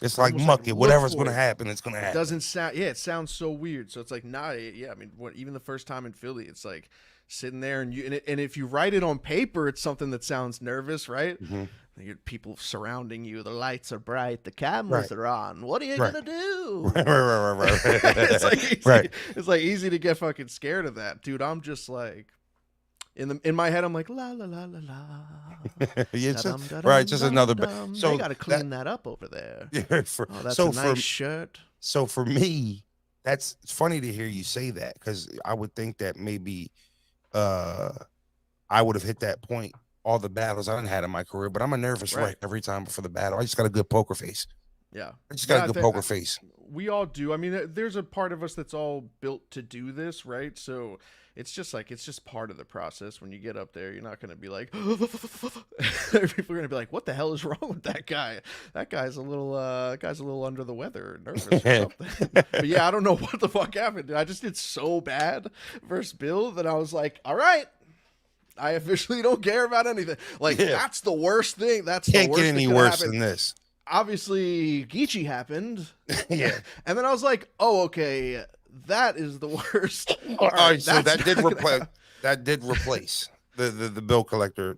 It's like muck it. Whatever's going to happen, it's going to happen. It doesn't sound, it sounds so weird. So it's like, I mean, even the first time in Philly, it's like sitting there and if you write it on paper, it's something that sounds nervous, right? You get people surrounding you. The lights are bright. The cameras are on. What are you going to do? Right. It's like easy to get fucking scared of that. Dude, I'm just like, in my head, I'm like, la la la la la. Just another. So they got to clean that up over there. That's a nice shirt. So for me, it's funny to hear you say that, because I would think that maybe I would have hit that point all the battles I done had in my career, but I'm a nervous wreck every time before the battle. I just got a good poker face. Yeah, I just got a good poker face. We all do. I mean, there's a part of us that's all built to do this, right? So it's just part of the process. When you get up there, you're not going to be like, people are going to be like, what the hell is wrong with that guy? That guy's a little under the weather, nervous or something. But yeah, I don't know what the fuck happened. I just did so bad versus Bill that I was like, all right, I officially don't care about anything. Like that's the worst thing. Can't get any worse than this. Obviously, Geechee happened. And then I was like, oh, okay, that is the worst. All right, so that did replace the Bill Collector.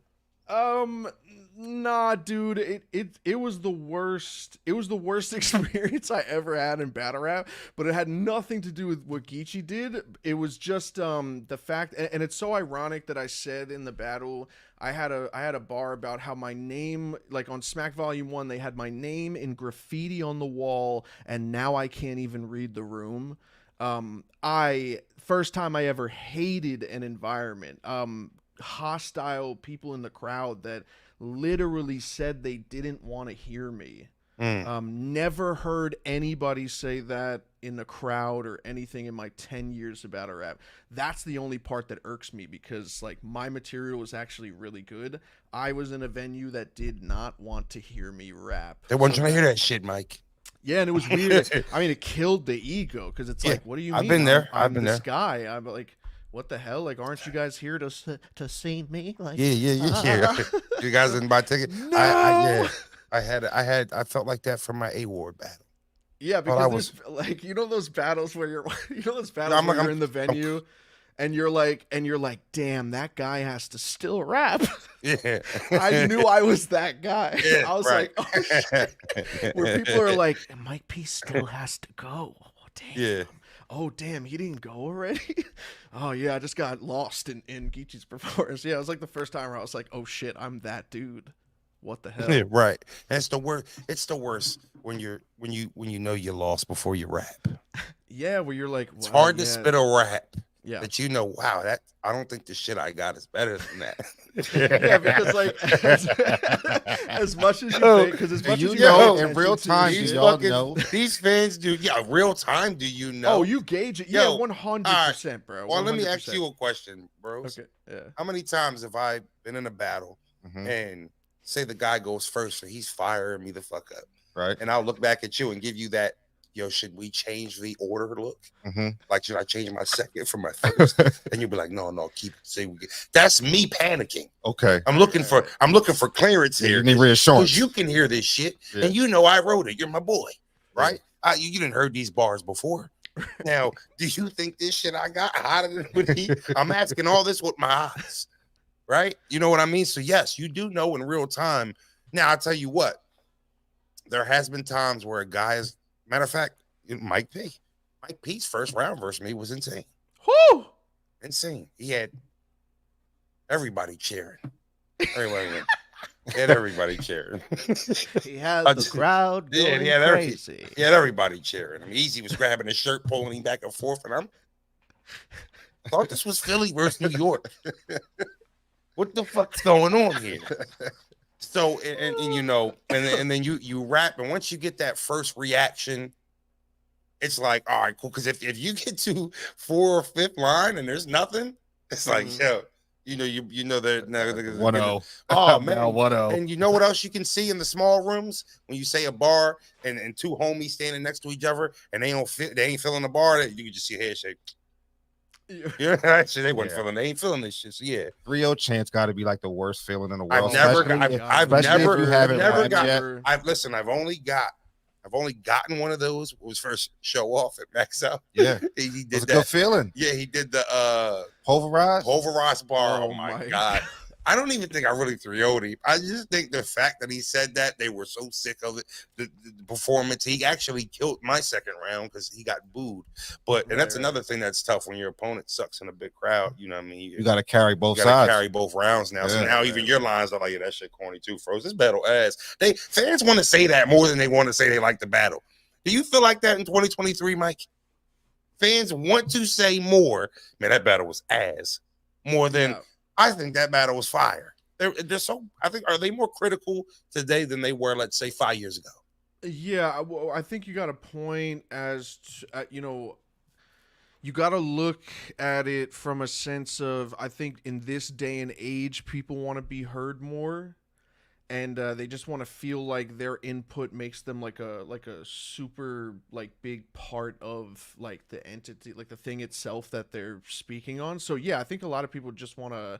Nah, dude, it was the worst. It was the worst experience I ever had in battle rap, but it had nothing to do with what Geechee did. It was just the fact, and it's so ironic that I said in the battle, I had a bar about how my name, like on Smack Volume 1, they had my name in graffiti on the wall, and now I can't even read the room. First time I ever hated an environment, hostile people in the crowd that literally said they didn't want to hear me. Never heard anybody say that in the crowd or anything in my 10 years of battle rap. That's the only part that irks me, because like my material was actually really good. I was in a venue that did not want to hear me rap. They weren't trying to hear that shit, Mike. Yeah, and it was weird. I mean, it killed the ego, because it's like, what do you mean? I've been there. I've been this guy. I'm like, what the hell? Like, aren't you guys here to see me? Like, yeah. You guys didn't buy tickets. No! I felt like that from my A-Ward battle. Yeah, because there's like, those battles where you're, you're in the venue, and you're like, damn, that guy has to still rap. Yeah. I knew I was that guy. Yeah, I was right. like, oh shit. Where people are like, Mike P still has to go. Oh, damn. Yeah. Oh damn, he didn't go already. Oh yeah, I just got lost in Geechee's performance. Yeah, it was like the first time where I was like, oh shit, I'm that dude. What the hell? Yeah, right. That's the worst. It's the worst when you know you lost before you rap. Yeah, where you're like, It's wow, hard to spit a rap. Yeah. That you know, wow, that I don't think the shit I got is better than that. Yeah, because like as much as you think, because as much as you know pay in real attention time, to do shit- y'all know? These fans do. Yeah, real time. Do you know? Oh, you gauge it. Yeah, Yo, 100%, bro. Well, let me 100%. ask you a question, bro. Okay. Yeah. How many times have I been in a battle and say the guy goes first and he's firing me the fuck up, right? And I'll look back at you and give you that, yo, should we change the order look? Like, should I change my second from my first? And you'll be like, no, keep it. Say we get. That's me panicking. Okay. I'm looking for clearance here. You need reassurance. Because you can hear this shit and you know I wrote it. You're my boy, right? You didn't heard these bars before. Now, do you think this shit I got hotter than with he? I'm asking all this with my eyes, right? You know what I mean? So yes, you do know in real time. Now I'll tell you what. There has been times where a guy is, matter of fact, Mike P's first round versus me was insane. Whoo! Insane. He had everybody cheering. He had everybody cheering. He had the crowd going crazy. He had everybody cheering. I mean, Easy was grabbing his shirt, pulling him back and forth, and I thought this was Philly versus New York. What the fuck's going on here? So, and you know, and then you rap, and once you get that first reaction, it's like, all right, cool. Because if you get to 4th or 5th line and there's nothing, it's like, yo, you know that 1-0. Oh man, 1-0. And you know what else you can see in the small rooms when you say a bar and two homies standing next to each other and they ain't feeling the bar, you can just see a head shake. Yeah, actually, they weren't feeling. They ain't feeling this shit. So yeah, 3-0 chance got to be like the worst feeling in the world. I've only gotten one of those. It was first show off at Max Out. Yeah, he did that. Good feeling. Yeah, he did the Pulverized bar. Oh my god. I don't even think I really 3-0'd him. I just think the fact that he said that, they were so sick of it. The performance, he actually killed my second round because he got booed. And that's another thing that's tough when your opponent sucks in a big crowd. You know what I mean? You got to carry both sides. You got to carry both rounds now. So now even your lines are like, yeah, that shit corny too, Froze. This battle ass. Fans want to say that more than they want to say they like the battle. Do you feel like that in 2023, Mike? Fans want to say more. Man, that battle was ass. More than... Yeah. I think that battle was fire. They're so. I think are they more critical today than they were, let's say, 5 years ago? Yeah, well, I think you got a point as to, you got to look at it from a sense of, I think in this day and age, people want to be heard more, and they just want to feel like their input makes them like a super like big part of like the entity, like the thing itself that they're speaking on. So yeah, I think a lot of people just want to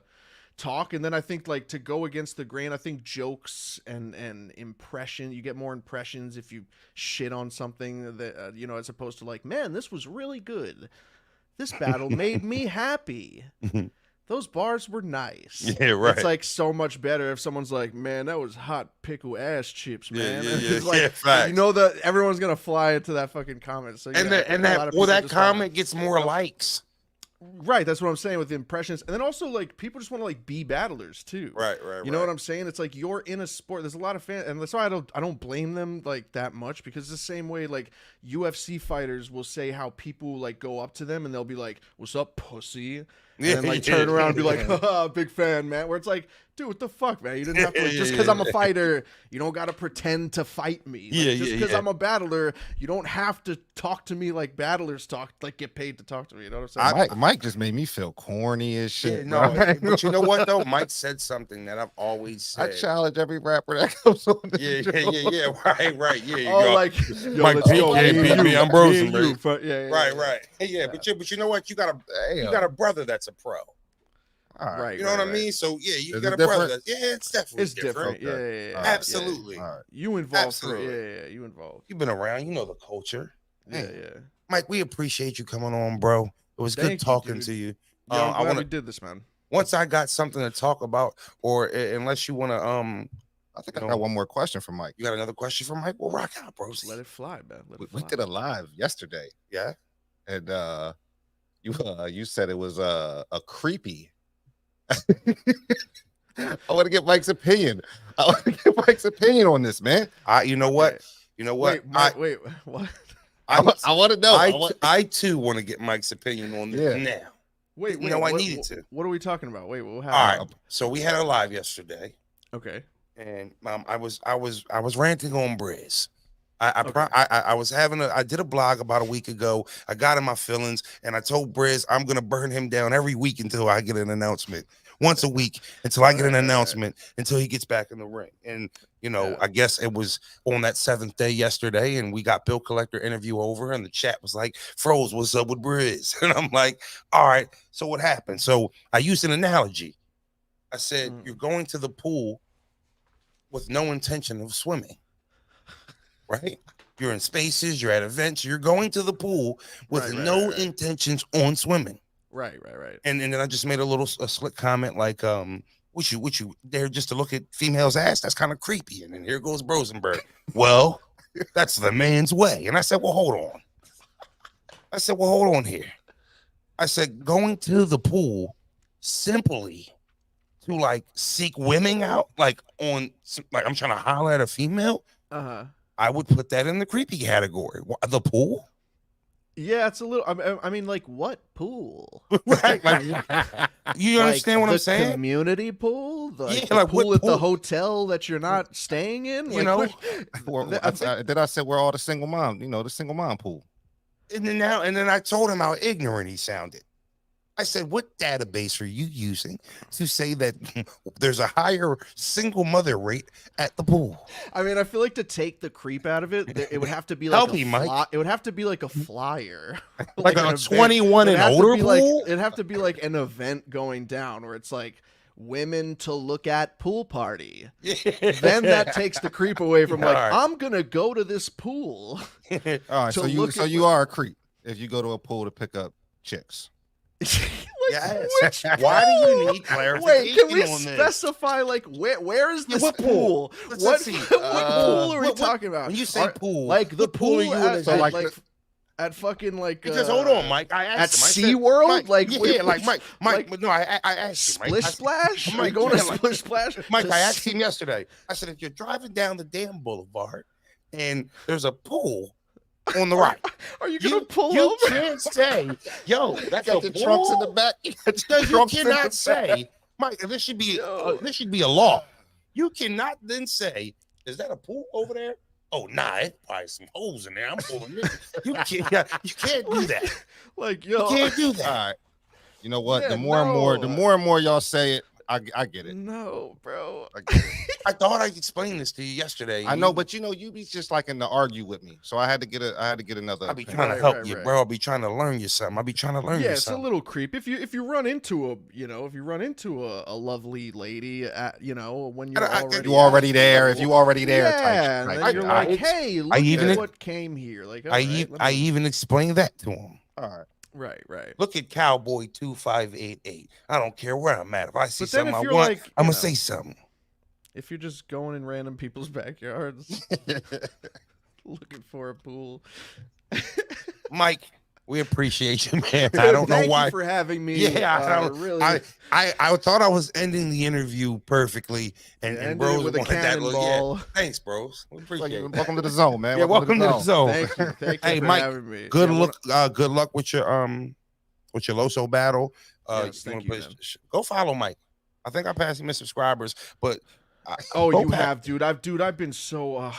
talk, and then I think like to go against the grain, I think jokes and impression, you get more impressions if you shit on something that as opposed to like, man, this was really good, this battle made me happy. Those bars were nice. Yeah, right. It's like so much better if someone's like, man, that was hot pickle ass chips, man. Yeah, It's like, facts. you know that everyone's gonna fly into that fucking comment. So that comment gets more likes. Right, that's what I'm saying with the impressions, and then also like people just want to like be battlers too. Right. You know what I'm saying? It's like you're in a sport. There's a lot of fans, and that's why I don't blame them like that much, because it's the same way like UFC fighters will say how people like go up to them and they'll be like, "What's up, pussy?" And then like turn around and be like, haha, big fan, man. Where it's like, dude, what the fuck, man? You didn't have to, like, just because I'm a fighter, you don't got to pretend to fight me. Like, just because I'm a battler, you don't have to talk to me like battlers talk, like get paid to talk to me. You know what I'm saying? Mike just made me feel corny as shit. But you know what though? Mike said something that I've always said. I challenge every rapper that comes on the show. Right. Yeah. Oh, like, Mike P can't beat me. I'm Broze. Right. Yeah. But you know what? You got a brother that's a pro. Right, you know what I mean? So yeah, you got a brother. Yeah, it's definitely different. Yeah. Absolutely. Yeah. You involved. Yeah, you involved. You've been around. You know the culture. Yeah. Mike, we appreciate you coming on, bro. It was good talking to you. Yeah, I'm glad I we did this, man. once I got something to talk about, or unless you want to, I think I got one more question for Mike. You got another question for Mike? Well, rock out, bro. Let it fly, man. We did a live yesterday. Yeah, and you said it was a creepy. I want to get Mike's opinion. I want to get Mike's opinion on this, man. you know what? You know what? Wait, what? I want to know. I too want to get Mike's opinion on this now. Wait, I needed to. What are we talking about? Wait, what happened? All right. So we had a live yesterday. Okay. And I was ranting on Broze. I did a blog about a week ago. I got in my feelings and I told Broze I'm gonna burn him down every week until I get an announcement. Once a week until I get an announcement until he gets back in the ring. And I guess it was on that 7th day yesterday, and we got Bill Collector interview over, and the chat was like, "Froze, what's up with Broze?" And I'm like, "All right, so what happened?" So I used an analogy. I said, "You're going to the pool with no intention of swimming, right? You're in spaces, you're at events, you're going to the pool with no intentions on swimming." Right. And then I just made a slick comment like, "What you there just to look at females' ass? That's kind of creepy." And then here goes Brosenberg. Well, that's the man's way. And I said, well, hold on. Here. I said, going to the pool simply to like seek women out, like I'm trying to holler at a female. I would put that in the creepy category. The pool. Yeah, it's a little. I mean, like what pool? Right? Like, you understand what I'm saying? Community pool, the like pool at the hotel that you're not staying in. Then I said we're all the single mom. The single mom pool. And then I told him how ignorant he sounded. I said, what database are you using to say that there's a higher single mother rate at the pool? I mean, I feel like to take the creep out of it, it would have to be like it would have to be like a flyer, like a 21 and older pool. It'd have to be like an event going down where it's like women to look at pool party. Then that takes the creep away from I'm gonna go to this pool. All right, so you are a creep if you go to a pool to pick up chicks. Why do you need clarification? Wait, can we on specify where is this pool? What pool are we talking about? When you say pool, like the pool at fucking because hold on, Mike. I asked at SeaWorld, Mike. No, I asked him. Splish Splash. Am I going to Splish Splash? Mike, I asked him yesterday. I said, if you're driving down the damn boulevard and there's a pool on the right, are you gonna pull over? You can't say, "Yo, that's got the trunks in the back." You cannot say, Mike. This should be a law. You cannot then say, "Is that a pool over there?" Oh, nah, it's probably some holes in there. I'm pulling it. You can't do that. You can't do that. All right. You know what? The more and more y'all say it, I get it. No, bro. I get it. I thought I explained this to you yesterday. I know, but you be just liking to argue with me, so I had to get another. I be trying to help you, bro. I be trying to learn you something. I be trying to learn you something. Yeah, it's a little creep. If you run into a lovely lady at when you're already there. If you already there, yeah, and you're like, hey, look at what came here. Like, I even explained that to him. All right. Right. Look at Cowboy 2588. I don't care where I'm at. If I see something I want, I'm gonna say something. If you're just going in random people's backyards looking for a pool, Mike, we appreciate you, man. I don't know why. Thank you for having me. Yeah, really. I thought I was ending the interview perfectly, and Broze with a cannonball. Thanks, Broze. We appreciate it. Welcome to the zone, man. Yeah, welcome to the zone. Thank you hey, for Mike, having me. Good luck with your Loso battle. Yes, thank you, go follow Mike. I think I passed him subscribers, but. You have, dude. I've been so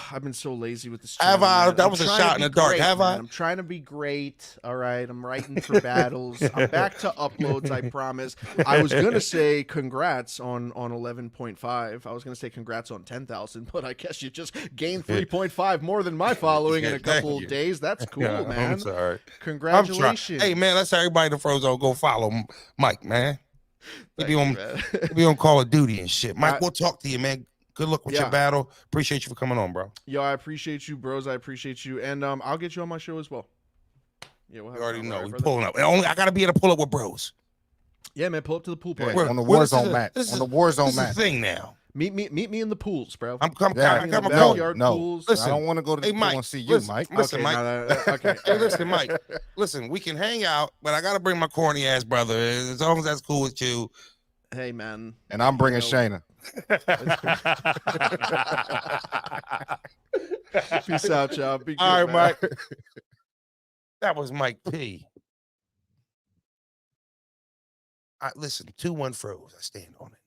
lazy with this channel. Have I? That was a shot in the dark. Have I? I'm trying to be great. All right. I'm writing for battles. I'm back to uploads. I promise. I was gonna say congrats on 11.5. I was gonna say congrats on 10,000, but I guess you just gained 3.5 more than my following in a couple of days. That's cool, man. I'm sorry. Congratulations. Hey, man. Let's everybody in the Frozone go follow Mike, man. He be on Call of Duty and shit. Mike, we'll talk to you, man. Good luck with your battle. Appreciate you for coming on, bro. Yo, I appreciate you, bros. I appreciate you, and I'll get you on my show as well. Yeah, you already know. We pulling up. I gotta be able to pull up with Broze. Yeah, man, pull up to the pool party. On the Warzone match. On the Warzone match. This is the thing now. Meet me in the pools, bro. I'm coming. Pools. Listen, I don't want to go to the pool and see you, Mike. Listen, okay, Mike. Okay. Hey, listen, Mike. Listen, we can hang out, but I gotta bring my corny ass brother. As long as that's cool with you. Hey, man. And I'm bringing Shayna. Peace out, y'all. Be good, all right, man. Mike. That was Mike P. Listen, 2-1 froze. I stand on it.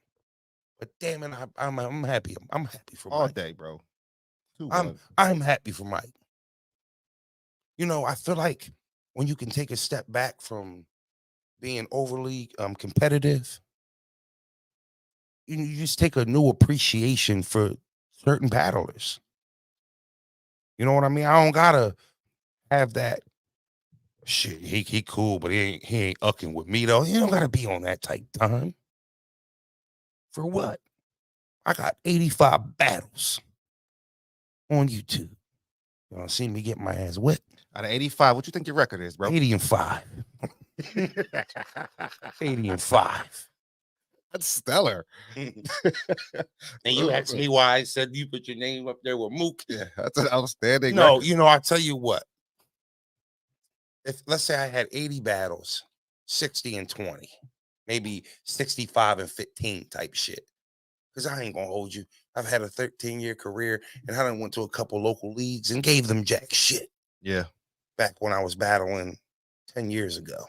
But damn it, I'm happy. I'm happy for all Mike. day, bro. I'm happy for Mike. You know, I feel like when you can take a step back from being overly competitive, you just take a new appreciation for certain battlers. You know what I mean? I don't gotta have that shit. He cool, but he ain't ucking with me though. You don't gotta be on that type time. For what? I got 85 battles on YouTube. You want to see me get my ass whipped? Out of 85, what you think your record is, bro? 80-5. 80-5. That's stellar. And you asked me why I said you put your name up there with Mook. Yeah, that's an outstanding No, record. you know, I tell you what. If let's say I had 80 battles, 60-20, maybe 65-15 type shit. Because I ain't gonna hold you. I've had a 13-year career, and I done went to a couple local leagues and gave them jack shit. Yeah. Back when I was battling 10 years ago.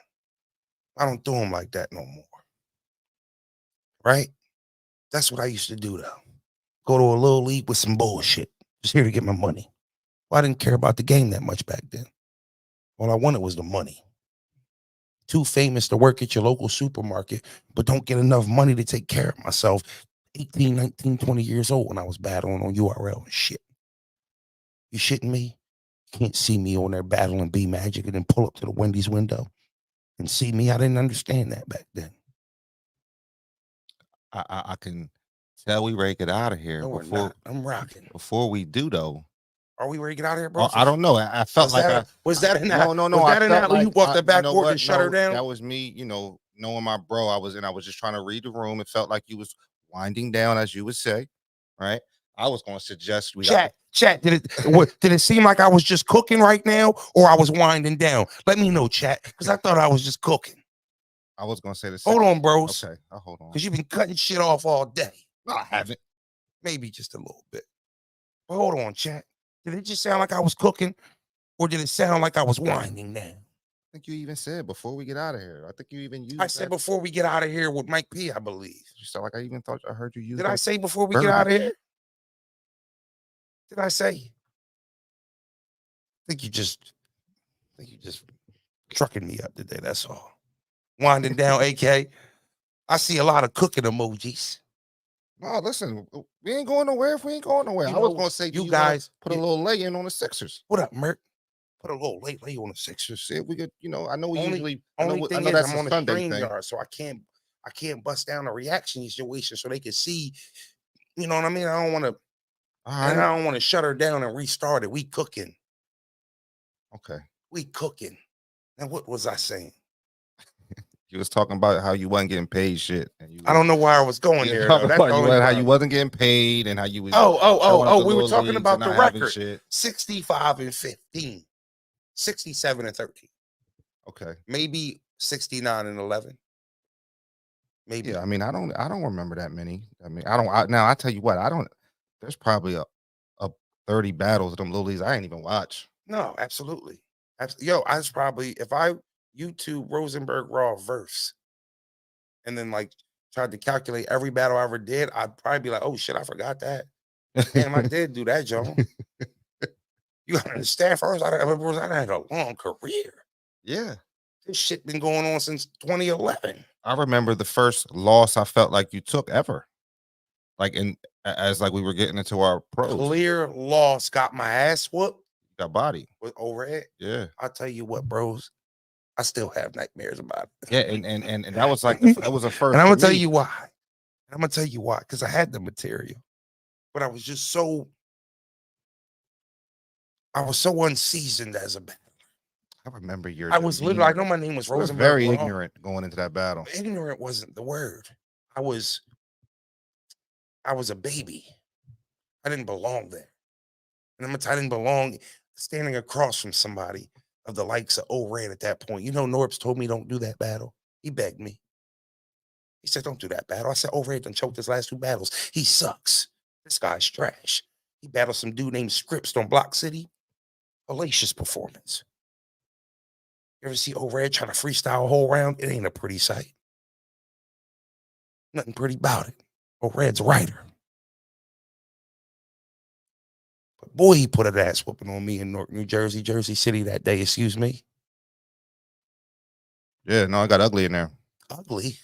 I don't do them like that no more. Right? That's what I used to do, though. Go to a little league with some bullshit. Just here to get my money. Well, I didn't care about the game that much back then. All I wanted was the money. Too famous to work at your local supermarket, but don't get enough money to take care of myself. 18, 19, 20 years old when I was battling on URL and shit. You shitting me? You can't see me on there battling B Magic and then pull up to the Wendy's window and see me. I didn't understand that back then. I can tell we ready to get out of here. No, we're not. I'm rocking. Before we do, though. Are we ready to get out of here, bro? I don't know. I felt was that an no. Was that an alley you walked the backboard and shut her down? That was me, knowing my bro. I was just trying to read the room. It felt like you was winding down, as you would say, right? I was going to suggest we chat. Did it seem like I was just cooking right now, or I was winding down? Let me know, chat, because I thought I was just cooking. I was going to say this. Hold on, bros. Okay, I'll hold on. Because you've been cutting shit off all day. No, I haven't. Maybe just a little bit. But hold on, chat. Did it just sound like I was cooking, or did it sound like I was winding down? I think you even said before we get out of here. I think you even used. I said before we get out of here with Mike P, I believe. You sound like I even thought I heard you use. Did I say before we get out of here? Did I say? I think you just trucking me up today. That's all. Winding down, AK. I see a lot of cooking emojis. No, listen, we ain't going nowhere if we ain't going nowhere. I was going to say, you guys put a little lay in on the Sixers. What up, Mert? Put a little lay on the Sixers. See if we could, I know we only I know thing that's is I'm on a Sunday stream thing. yard, so I can't bust down a reaction situation so they can see. You know what I mean? I don't want to. And I don't want to shut her down and restart it. We cooking. Okay. We cooking. And what was I saying? You was talking about how you wasn't getting paid shit. And I don't know why I was going there. How you wasn't getting paid and how you was. We were talking about the record. 65-15. 67-13. Okay. Maybe 69-11. Maybe. Yeah, I mean, I don't remember that many. I mean, I tell you what, there's probably a 30 battles of them little leagues I ain't even watch. No, absolutely. Yo, I was probably, if I YouTube Rosenberg Raw verse and then like tried to calculate every battle I ever did, I'd probably be like, oh shit, I forgot that. Damn, I did do that, Joe. You gotta understand, first, I had a long career. Yeah. This shit been going on since 2011. I remember the first loss I felt like you took ever. Like as we were getting into our pros. Clear loss, got my ass whooped. Got body. With overhead. Yeah. I'll tell you what, bros. I still have nightmares about it. Yeah, and that was like that was a first. And I'm gonna tell you why. Because I had the material, but I was so unseasoned as a battler. I remember your I was literally, I demeanor. know my name was You were Rosenberg. very ignorant going into that battle. Ignorant wasn't the word. I was a baby. I didn't belong there. And I'm gonna tell you, I didn't belong standing across from somebody of the likes of O-Red at that point. You know, Norbs told me don't do that battle. He begged me. He said, don't do that battle. I said, O-Red done choked his last 2 battles. He sucks. This guy's trash. He battled some dude named Scripps on Block City. Hellacious performance. You ever see O-Red trying to freestyle a whole round? It ain't a pretty sight. Nothing pretty about it. O-Red's a writer. But boy, he put an ass whooping on me in Newark, New Jersey, Jersey City that day, excuse me. Yeah, no, I got ugly in there. Ugly.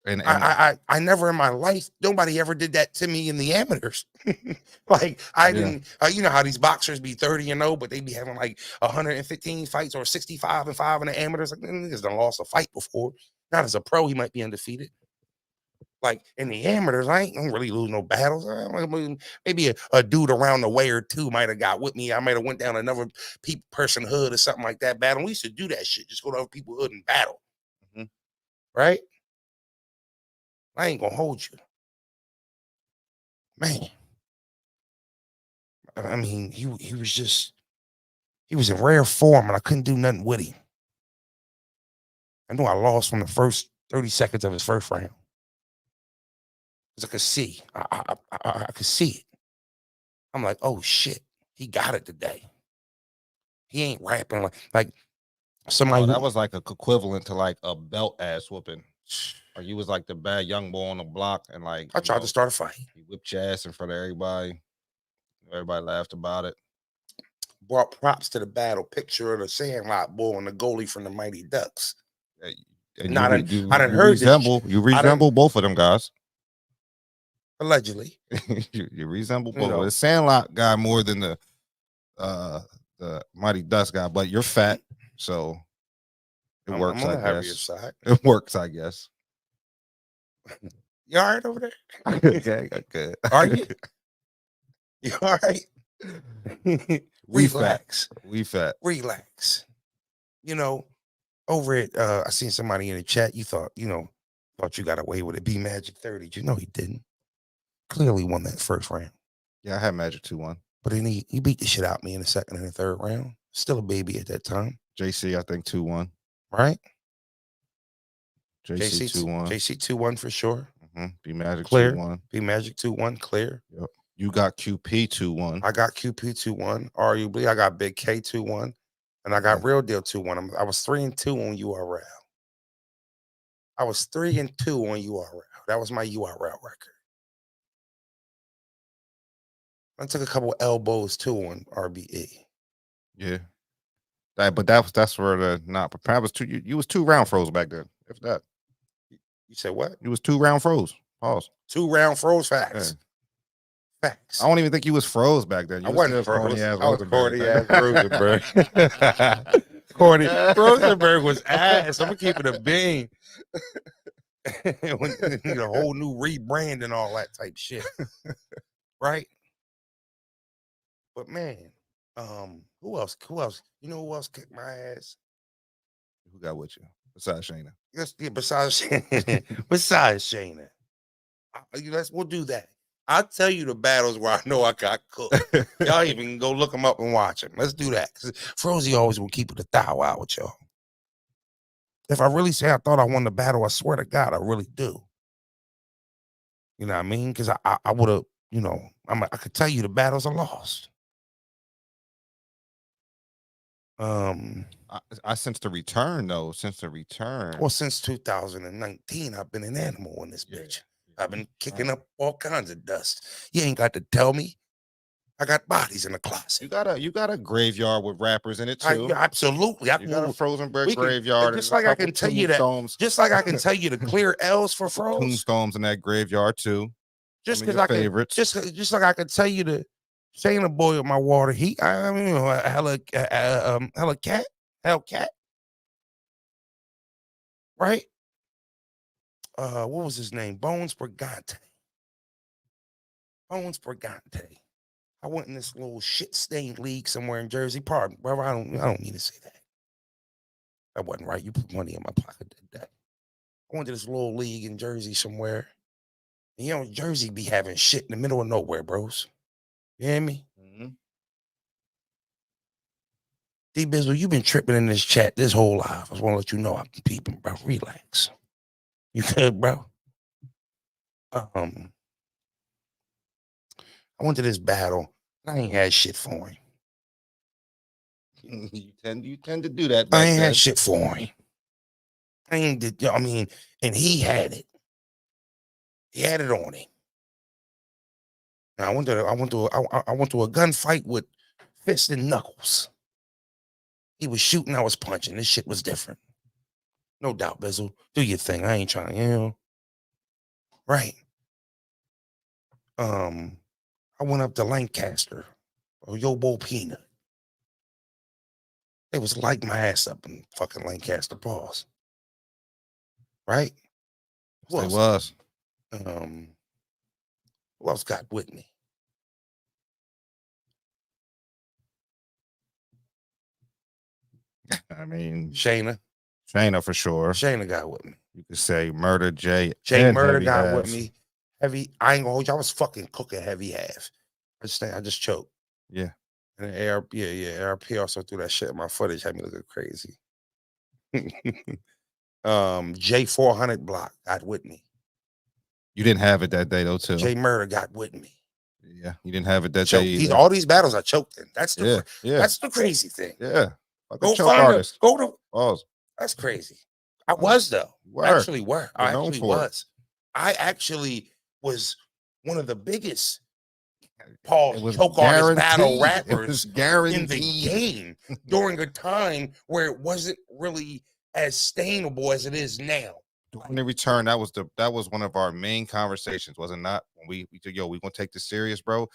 And I never in my life, nobody ever did that to me in the amateurs. Like I didn't, you know how these boxers be 30-0, but they be having like 115 fights or 65-5 in the amateurs. Like niggas done lost a fight before. Not as a pro, he might be undefeated. Like in the amateurs, I ain't really lose no battles. Maybe a dude around the way or two might have got with me. I might have went down another person hood or something like that. Battle. We used to do that shit. Just go to other people's hood and battle. Mm-hmm. Right? I ain't gonna hold you. Man. I mean, he was in rare form and I couldn't do nothing with him. I knew I lost from the first 30 seconds of his first round. Because I could see. I could see it. I'm like, oh shit, he got it today. He ain't rapping like somebody. That was like a equivalent to like a belt ass whooping. Or you was like the bad young boy on the block and like I tried to start a fight. He whipped your ass in front of everybody. Everybody laughed about it. Brought props to the battle. Picture of the Sandlot boy and the goalie from the Mighty Ducks. And I done heard you resemble both of them guys. Allegedly. you resemble both. The Sandlot guy more than the Mighty Ducks guy, but you're fat, so it works. I'm on I the heavier guess side. It works, I guess. You all right over there? Okay, good. Are you? You all right? Relax. We fat. Relax. You know, over at I seen somebody in the chat. You thought you got away with it. B Magic 30. You know he didn't. Clearly won that first round. Yeah, I had Magic 2-1. But then he beat the shit out of me in the second and the third round. Still a baby at that time. JC, I think 2-1. Right? JC 2-1. JC 2-1 for sure. Mm-hmm. B Magic clear. 2-1. B Magic 2-1 clear. Yep. You got QP 2-1. I got QP 2-1. Arguably, I got Big K 2-1. And I got Real Deal 2-1. I was 3-2 on URL. I was 3-2 on URL. That was my URL record. I took a couple elbows too on RBE. Yeah. That's where the not prepared was 2. You was 2 round froze back then. If that. You said what? You was 2 round froze. Pause. 2 round froze. Facts. Yeah. Facts. I don't even think you was froze back then. You I wasn't froze. I was corny ass Rosenberg. Corny. Rosenberg was ass. I'm gonna keep it a bean. A whole new rebrand and all that type shit. Right? But man, who else? You know who else kicked my ass? Who got with you? Besides Shayna. Yes, yeah, besides Shayna. Besides Shayna. We'll do that. I'll tell you the battles where I know I got cooked. Y'all even go look them up and watch them. Let's do that. Because Frozy always will keep it a thou out with y'all. If I really say I thought I won the battle, I swear to God, I really do. You know what I mean? Because I would have, I could tell you the battles I lost. I since the return though. Well, since 2019, I've been an animal in this bitch. I've been kicking up all kinds of dust. You ain't got to tell me. I got bodies in the closet. You got a graveyard with rappers in it too. Absolutely. You got a Frozenberg graveyard. Just like I can tell you that. Just like I can tell you to clear L's for Froze. Tombstones in that graveyard too. Just because just like I can tell you to Shayna boil my water heat. I mean, Hellcat. Right? What was his name? Bones Brigante. I went in this little shit-stained league somewhere in Jersey. Pardon, brother. I don't mean to say that. That wasn't right. You put money in my pocket that day. I went to this little league in Jersey somewhere. And you know, Jersey be having shit in the middle of nowhere, bros. You hear me? Mm-hmm. D Bizzle, you've been tripping in this chat this whole life. I just want to let you know I've been peeping, bro. Relax. You good, bro? I went to this battle. I ain't had shit for him. You tend to do that. I ain't had shit for him. I ain't did. I mean, and he had it. He had it on him. Now I went to a gunfight with fists and knuckles. He was shooting, I was punching. This shit was different. No doubt, Bizzle. Do your thing. I ain't trying, you know. Right. I went up to Lancaster or Yobo Peanut. It was like my ass up in fucking Lancaster Paws. Right? Who else? It was. Who else got with me? I mean, Shayna for sure. Shayna got with me. You could say Murder Jay. Jay Murder got with me. Heavy. I ain't gonna hold you. I was fucking cooking heavy half. I just choked. Yeah. And the ARP, ARP also threw that shit in my footage, had me looking crazy. J400 block got with me. You didn't have it that day though, too. Jay Murder got with me. Yeah, you didn't have it that day either. All these battles I choked in. That's the crazy thing. Yeah. Go find a, go to. Pause. That's crazy. I was though. I actually was one of the biggest choke artist battle rappers in the game during a time where it wasn't really as sustainable as it is now. During the return, that was one of our main conversations, was it not? When we said, yo, we gonna take this serious, bro.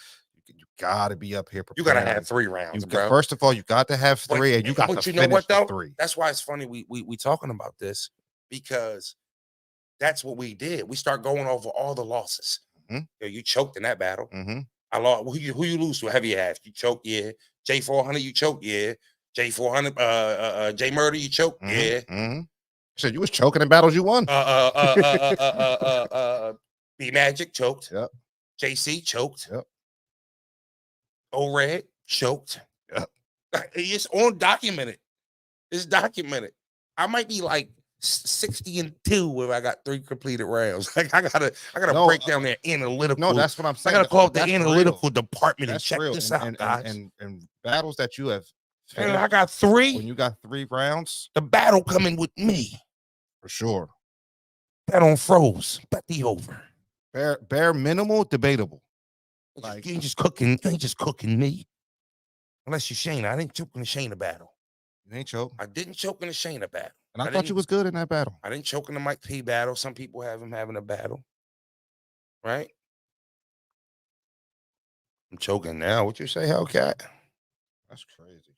You gotta be up here prepared. You gotta have 3 rounds, bro. First of all, you got to have 3, and you got to finish the 3. That's why it's funny we talking about this, because that's what we did. We start going over all the losses. Mm-hmm. Yo, you choked in that battle. Mm-hmm. I lost. Who you lose to? Heavy half. You choke, yeah. J400, you choke, yeah. J400, J Murder, you choke, yeah. Mm-hmm. So you was choking in battles you won. B Magic choked. Yep. JC choked. Yep. O-Red choked. Yep. It's on documented. It's documented. I might be like 60-2 if I got 3 completed rounds. Like I gotta break down that analytical. No, that's what I'm saying. I gotta call up the analytical department and check this out, guys. And battles that you have. And I got 3. When you got 3 rounds, the battle coming with me for sure. Bet on Froze. Bet the over. Bare minimal, debatable. Like you ain't just cooking me. Unless you Shayna. I didn't choke in the Shayna battle. You ain't choke. I didn't choke in the Shayna battle. And I thought you was good in that battle. I didn't choke in the Mike P battle. Some people have him having a battle. Right? I'm choking now. What you say, Hellcat? That's crazy.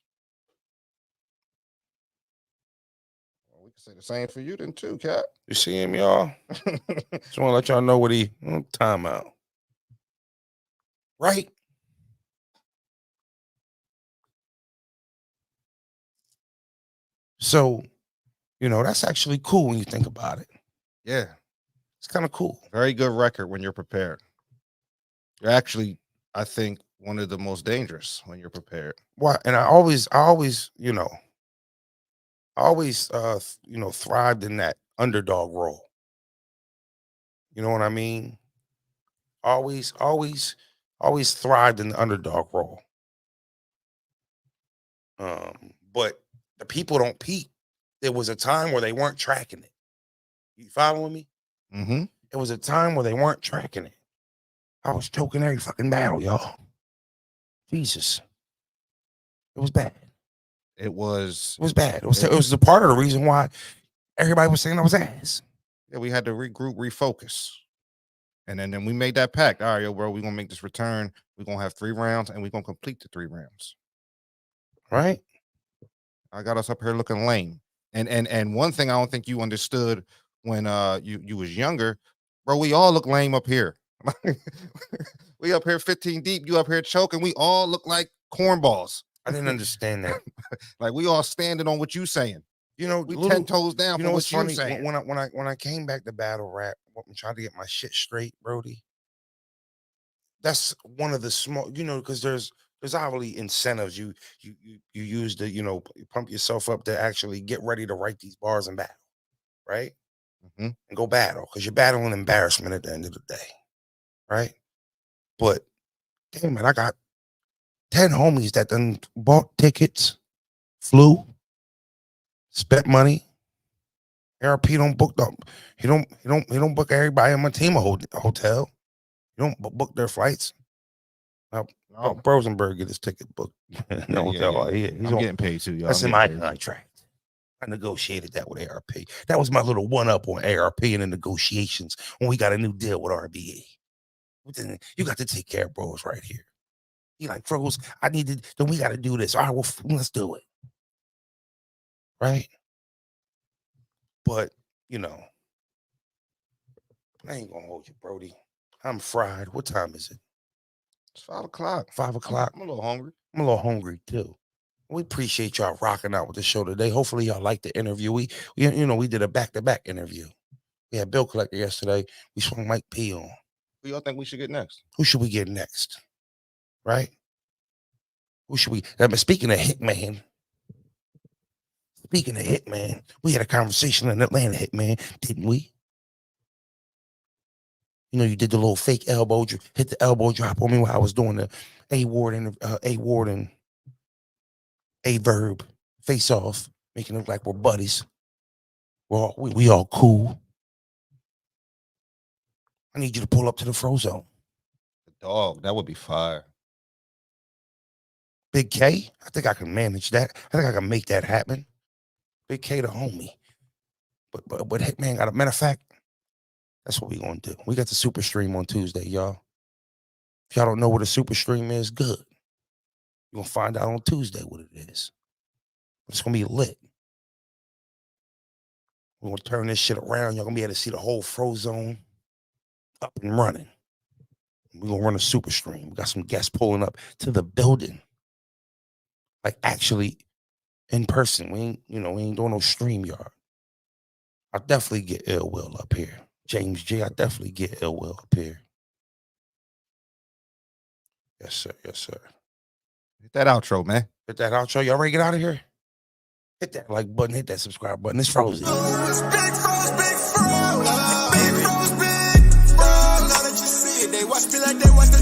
Well, we can say the same for you then too, Cat. You see him, y'all? Just want to let y'all know what time out. Right? So, that's actually cool when you think about it. Yeah. It's kind of cool. Very good record when you're prepared. You're actually, I think, one of the most dangerous when you're prepared. Why? And I always, thrived in that underdog role. You know what I mean? Always thrived in the underdog role. But the people don't peep. There was a time where they weren't tracking it. You following me? Mm-hmm. There was a time where they weren't tracking it. I was choking every fucking battle, y'all. Jesus. It was bad. It was bad. It was a part of the reason why everybody was saying I was ass. Yeah, we had to regroup, refocus. And then we made that pact. All right, yo, bro, we're going to make this return. We're going to have 3 rounds, and we're going to complete the 3 rounds. Right? I got us up here looking lame. And one thing I don't think you understood when you was younger, bro, we all look lame up here. We up here 15 deep, you up here choking. We all look like cornballs. I didn't understand that. Like we all standing on what you saying. You know, we 10 toes down. You know what's funny? Saying. When I came back to battle rap, I'm trying to get my shit straight, Brody. That's one of the small, you know, because there's obviously incentives. You use to, you know, pump yourself up to actually get ready to write these bars and battle, right? Mm-hmm. And go battle, because you're battling embarrassment at the end of the day, right? But damn it, I got 10 homies that done bought tickets, flew, spent money. ARP don't book them. He don't book everybody on my team a hotel. He don't book their flights. Brosenberg get his ticket booked. He's getting paid too, y'all. That's in my contract. I negotiated that with ARP. That was my little one up on ARP in the negotiations when we got a new deal with RBE. You got to take care of Broze right here. He like, Broze, I need to, then we got to do this. All right, well, let's do it. Right? But, you know, I ain't gonna hold you, Brody. I'm fried. What time is it? It's 5 o'clock. 5 o'clock. I'm a little hungry. I'm a little hungry too. We appreciate y'all rocking out with the show today. Hopefully y'all liked the interview. We did a back-to-back interview. We had Bill Collector yesterday. We swung Mike P on. Who y'all think we should get next? Who should we get next? Right? Who should we? Speaking of Hitman, we had a conversation in Atlanta, Hitman, didn't we? You know, you did the little fake elbow, hit the elbow drop on me while I was doing the A Ward and A Verb face off, making it look like we're buddies. We all cool. I need you to pull up to the Frozone. Dog, that would be fire. Big K, I think I can manage that. I think I can make that happen. Big K the homie. But Hitman got a matter of fact, that's what we gonna do. We got the super stream on Tuesday, y'all. If y'all don't know what a super stream is, good. You're gonna find out on Tuesday what it is. It's gonna be lit. We're gonna turn this shit around. Y'all gonna be able to see the whole Frozone up and running. We're gonna run a super stream. We got some guests pulling up to the building. Like actually in person. We ain't doing no stream yard. I'll definitely get Ill Will up here. James J, I definitely get Ill Will up here. Yes, sir. Yes, sir. Hit that outro, man. Hit that outro. Y'all ready to get out of here? Hit that like button. Hit that subscribe button. It's Froze. Big Froze, big Froze. Big Froze, big Froze. Now that you see it, they watch me like they watch